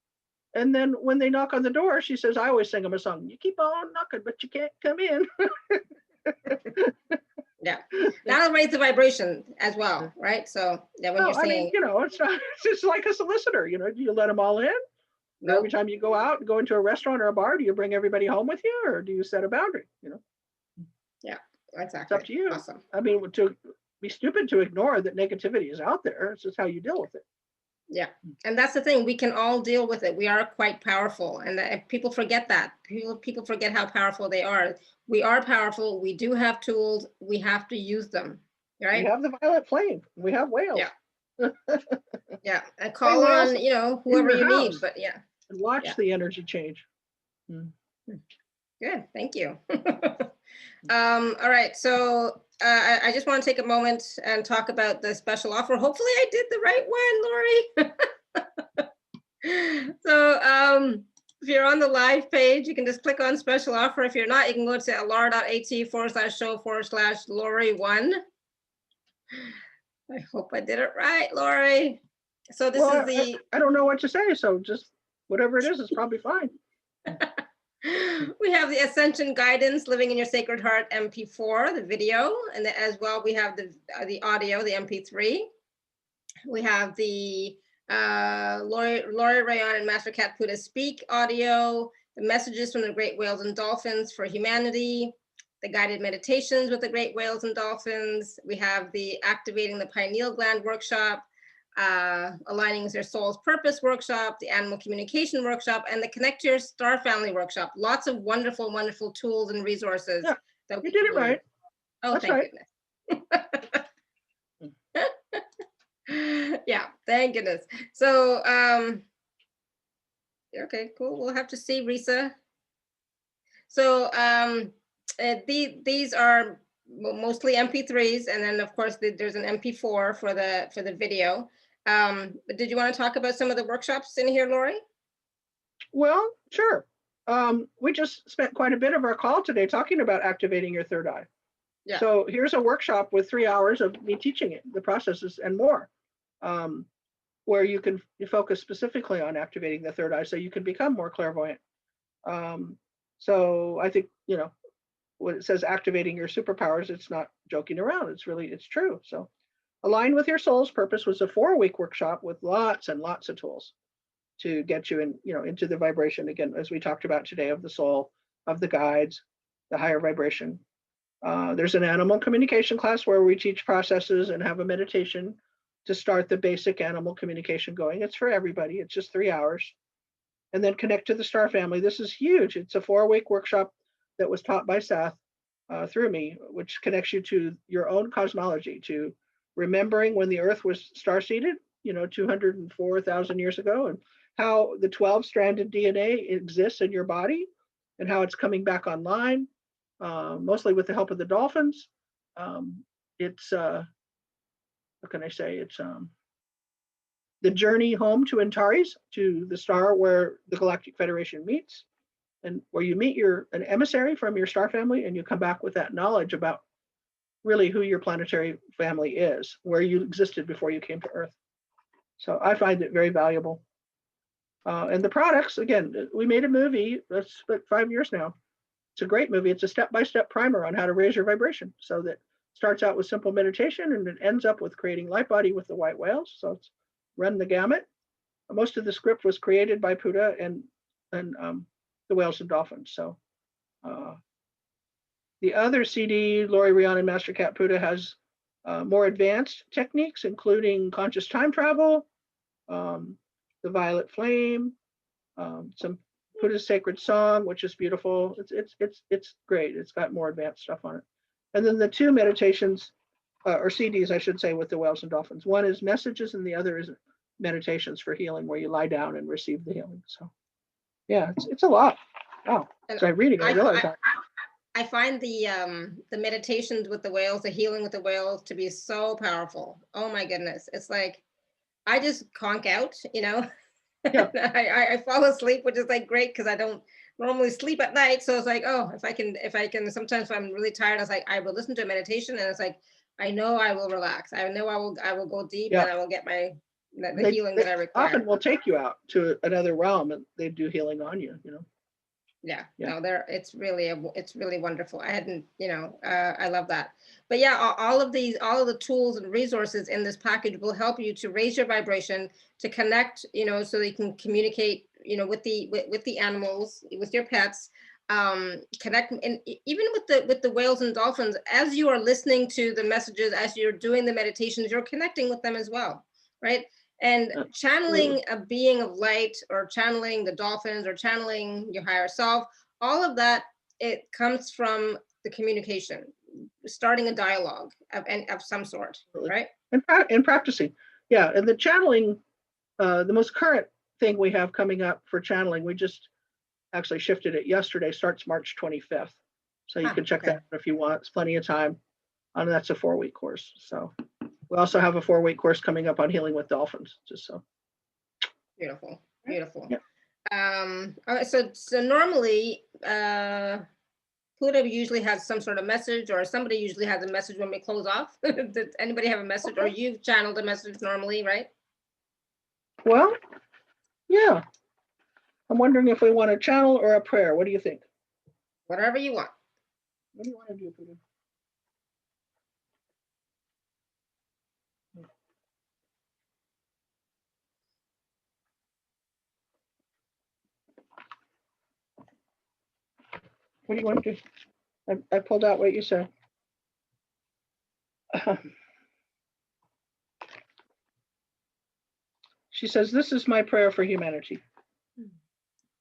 then when they knock on the door, she says, I always sing them a song. You keep on knocking, but you can't come in. Yeah, that'll raise the vibration as well, right? So yeah, when you're saying, it's not, it's just like a solicitor, do you let them all in? nope. Every time you go out and go into a restaurant or a bar, do you bring everybody home with you, or do you set a boundary? Yeah, exactly. It's up to you. Awesome. I mean, to be stupid to ignore that negativity is out there. It's just how you deal with it. Yeah, and that's the thing. We can all deal with it. We are quite powerful, and people forget that. People forget how powerful they are. We are powerful. We do have tools. We have to use them. Right? We have the violet flame. We have whales. Yeah. Yeah, and call on whoever you need. But yeah, and watch the energy change. Good, thank you. All right, so I just want to take a moment and talk about the special offer. Hopefully I did the right one, Laurie. So if you're on the live page, you can just click on special offer. If you're not, you can go to alara.at/show/Laurie1. I hope I did it right, Laurie. So this is the... I don't know what to say, so just whatever it is, it's probably fine. We have the Ascension Guidance, Living in Your Sacred Heart MP4, the video, and as well we have the audio, the MP3. We have the Laurie Reyon and Master Cat Puddah Speak audio, the messages from the great whales and dolphins for humanity, the guided meditations with the great whales and dolphins. We have the Activating the Pineal Gland workshop, Aligning with Your Soul's Purpose workshop, the Animal Communication workshop, and the Connect to Your Star Family workshop. Lots of wonderful, wonderful tools and resources. Yeah, you did it right. Oh, that's thank right. Goodness. Yeah, thank goodness. So, okay, cool. We'll have to see, Risa. So these are mostly MP3s, and then of course there's an MP4 for the video. But did you want to talk about some of the workshops in here, Laurie? Well, sure. We just spent quite a bit of our call today talking about activating your third eye. Yeah. So here's a workshop with 3 hours of me teaching it, the processes and more, where you focus specifically on activating the third eye so you can become more clairvoyant. So I think, when it says activating your superpowers, it's not joking around. It's true. So Align with Your Soul's Purpose was a 4-week workshop with lots and lots of tools to get you into the vibration, again, as we talked about today, of the soul, of the guides, the higher vibration. There's an animal communication class where we teach processes and have a meditation to start the basic animal communication going. It's for everybody. It's just 3 hours. And then Connect to the Star Family. This is huge. It's a 4-week workshop that was taught by Seth through me, which connects you to your own cosmology, to remembering when the Earth was star-seeded, 204,000 years ago, and how the 12-stranded DNA exists in your body and how it's coming back online, mostly with the help of the dolphins. It's, what can I say? It's the journey home to Antares, to the star where the Galactic Federation meets, and where you meet an emissary from your star family, and you come back with that knowledge about really who your planetary family is, where you existed before you came to Earth. So I find it very valuable. And the products, again, we made a movie, that's about 5 years now. It's a great movie. It's a step-by-step primer on how to raise your vibration. So that starts out with simple meditation and it ends up with creating light body with the white whales. So it's run the gamut. Most of the script was created by Puddah and the whales and dolphins. So the other CD, Laurie Reyon and Master Cat Puddah, has more advanced techniques, including conscious time travel, the violet flame, some Puddah's sacred song, which is beautiful. It's great. It's got more advanced stuff on it. And then the 2 meditations, or CDs, I should say, with the whales and dolphins. One is messages, and the other is meditations for healing, where you lie down and receive the healing. So, yeah, it's a lot. Wow. So I'm reading. I realize that. I find the meditations with the whales, the healing with the whales, to be so powerful. Oh my goodness. It's like, I just conk out, Yeah. I fall asleep, which is like great because I don't normally sleep at night. So it's like, oh, if I can, sometimes if I'm really tired, I was like, I will listen to a meditation, and it's like, I know I will relax. I know I will go deep, Yeah. and I will get the They healing that I require. often will take you out to another realm, and they do healing on you, you know. Yeah, Yeah. no, it's really wonderful. I hadn't, I love that. But yeah, all of the tools and resources in this package will help you to raise your vibration, to connect, so that you can communicate, with the animals, with your pets, connect, and even with the whales and dolphins. As you are listening to the messages, as you're doing the meditations, you're connecting with them as well, right? And channeling a being of light, or channeling the dolphins, or channeling your higher self, all of that, it comes from the communication, starting a dialogue of some sort, right? And practicing. Yeah, and the channeling, the most current thing we have coming up for channeling, we just actually shifted it yesterday, starts March 25th. So you can check that out if you want. It's plenty of time. And that's a 4-week course. So we also have a 4-week course coming up on healing with dolphins, just so. Beautiful, beautiful. Yeah. All right, so normally, Puddah usually has some sort of message, or somebody usually has a message when we close off. Does anybody have a message, or you've channeled a message normally, right? Well, yeah. I'm wondering if we want a channel or a prayer. What do you think? Whatever you want. What do you want to do, Puddah? What do you want to do? I pulled out what you said. She says, this is my prayer for humanity.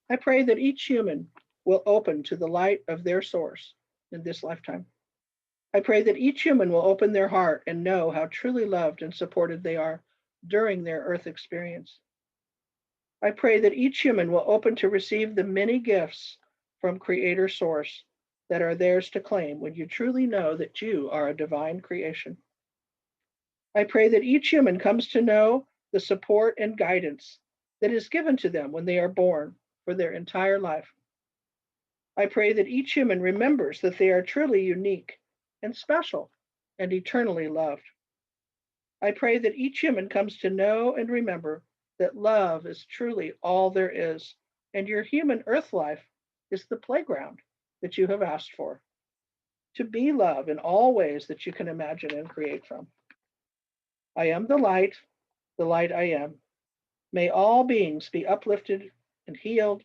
I pray that each human will open to the light of their source in this lifetime. I pray that each human will open their heart and know how truly loved and supported they are during their earth experience. I pray that each human will open to receive the many gifts from Creator Source that are theirs to claim when you truly know that you are a divine creation. I pray that each human comes to know the support and guidance that is given to them when they are born for their entire life. I pray that each human remembers that they are truly unique and special and eternally loved. I pray that each human comes to know and remember that love is truly all there is, and your human earth life is the playground that you have asked for, to be love in all ways that you can imagine and create from. I am the light I am. May all beings be uplifted and healed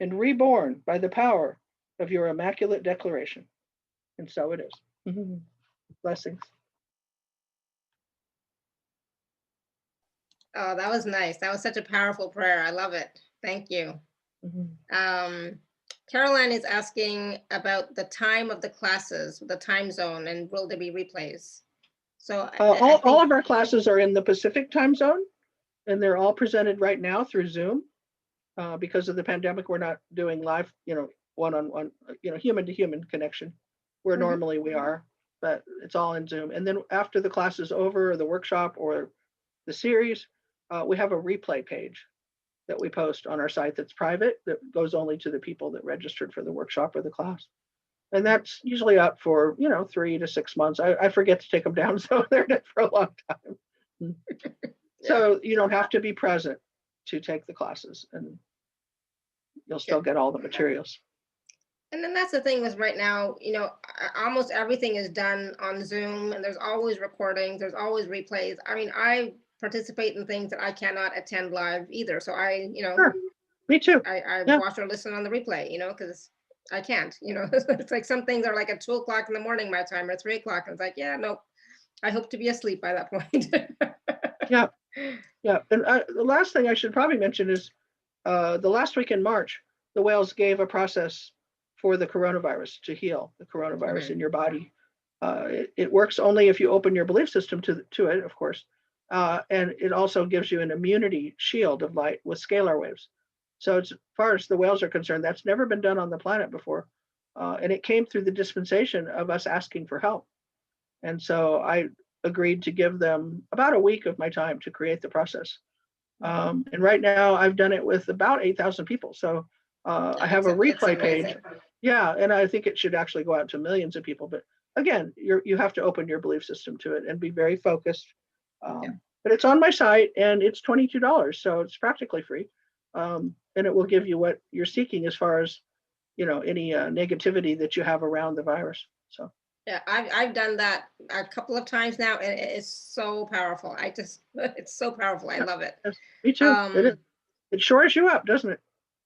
and reborn by the power of your immaculate declaration. And so it is. Blessings. Oh, that was nice. That was such a powerful prayer. I love it. Thank you. Caroline is asking about the time of the classes, the time zone, and will there be replays? So all of our classes are in the Pacific time zone, and they're all presented right now through Zoom. Because of the pandemic, we're not doing live, one-on-one, human-to-human connection, where normally we are, but it's all in Zoom. And then after the class is over, or the workshop or the series, we have a replay page that we post on our site that's private, that goes only to the people that registered for the workshop or the class. And that's usually up for, 3 to 6 months. I forget to take them down, so they're there for a long time. So you don't have to be present to take the classes, and you'll still get all the materials. And then that's the thing with right now, almost everything is done on Zoom, and there's always recordings, there's always replays. I mean, I participate in things that I cannot attend live either. So Sure. Me too. I watch or listen on the replay, because I can't, it's like some things are like at 2 o'clock in the morning, my time, or 3 o'clock. And it's like, yeah, no, I hope to be asleep by that point. Yeah. And the last thing I should probably mention is the last week in March, the whales gave a process for the coronavirus to heal the coronavirus in your body. It works only if you open your belief system to it, of course. And it also gives you an immunity shield of light with scalar waves. So as far as the whales are concerned, that's never been done on the planet before. And it came through the dispensation of us asking for help. And so I agreed to give them about a week of my time to create the process. And right now I've done it with about 8,000 people. So I have a It's replay page. amazing. Yeah, and I think it should actually go out to millions of people. But again, you have to open your belief system to it and be very focused. But it's on my site and it's $22, so it's practically free. And it will give you what you're seeking as far as, any negativity that you have around the virus. So. Yeah, I've done that a couple of times now, and it's so powerful. It's so powerful. I love it. Yes, me too. It shores you up, doesn't it?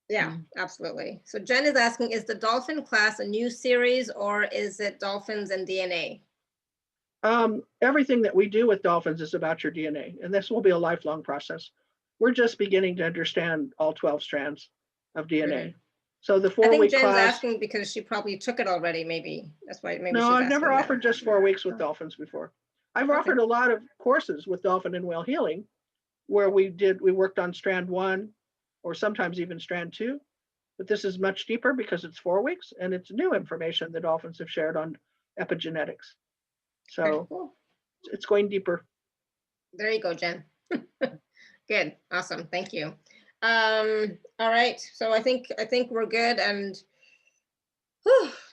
Yeah, absolutely. So Jen is asking, is the dolphin class a new series or is it dolphins and DNA? Everything that we do with dolphins is about your DNA, and this will be a lifelong process. We're just beginning to understand all 12 strands of DNA. So the 4-week Jen's class. asking because she probably took it already. Maybe that's why. Maybe No, she's I've never asking offered just 4 weeks with dolphins before. I've offered a lot of courses with dolphin and whale healing, where we worked on strand 1, or sometimes even strand 2. But this is much deeper because it's 4 weeks and it's new information the dolphins have shared on epigenetics. So cool. It's going deeper. There you go, Jen. Good, awesome, thank you. All right, so I think we're good, and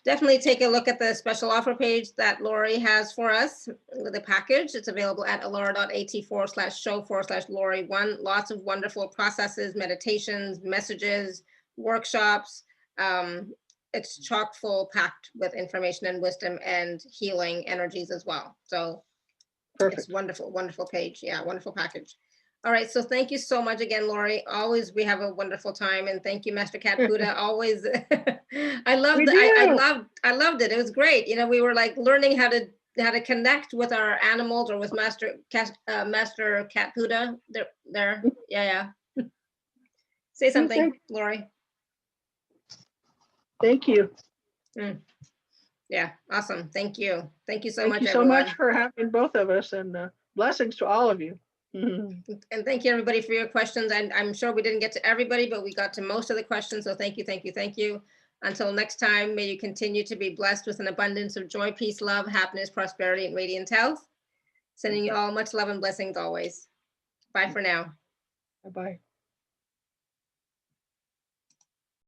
definitely take a look at the special offer page that Laurie has for us with the package. It's available at alara.at/show/Laurie1. Lots of wonderful processes, meditations, messages, workshops. It's chock full packed with information and wisdom and healing energies as well. So perfect. It's wonderful, wonderful page. Yeah, wonderful package. All right, so thank you so much again, Laurie. Always we have a wonderful time, and thank you, Master Cat Puddah. Always, I loved it. It was great. We were like learning how to connect with our animals, or with Master Cat Puddah. There. Yeah. Say something, Laurie. Thank you. Yeah, awesome. Thank you. Thank you so much, Thank you so everyone. much for having both of us, and blessings to all of you. And thank you, everybody, for your questions. And I'm sure we didn't get to everybody, but we got to most of the questions. So thank you. Until next time, may you continue to be blessed with an abundance of joy, peace, love, happiness, prosperity, and radiant health. Sending you all much love and blessings always. Bye for now. Bye-bye.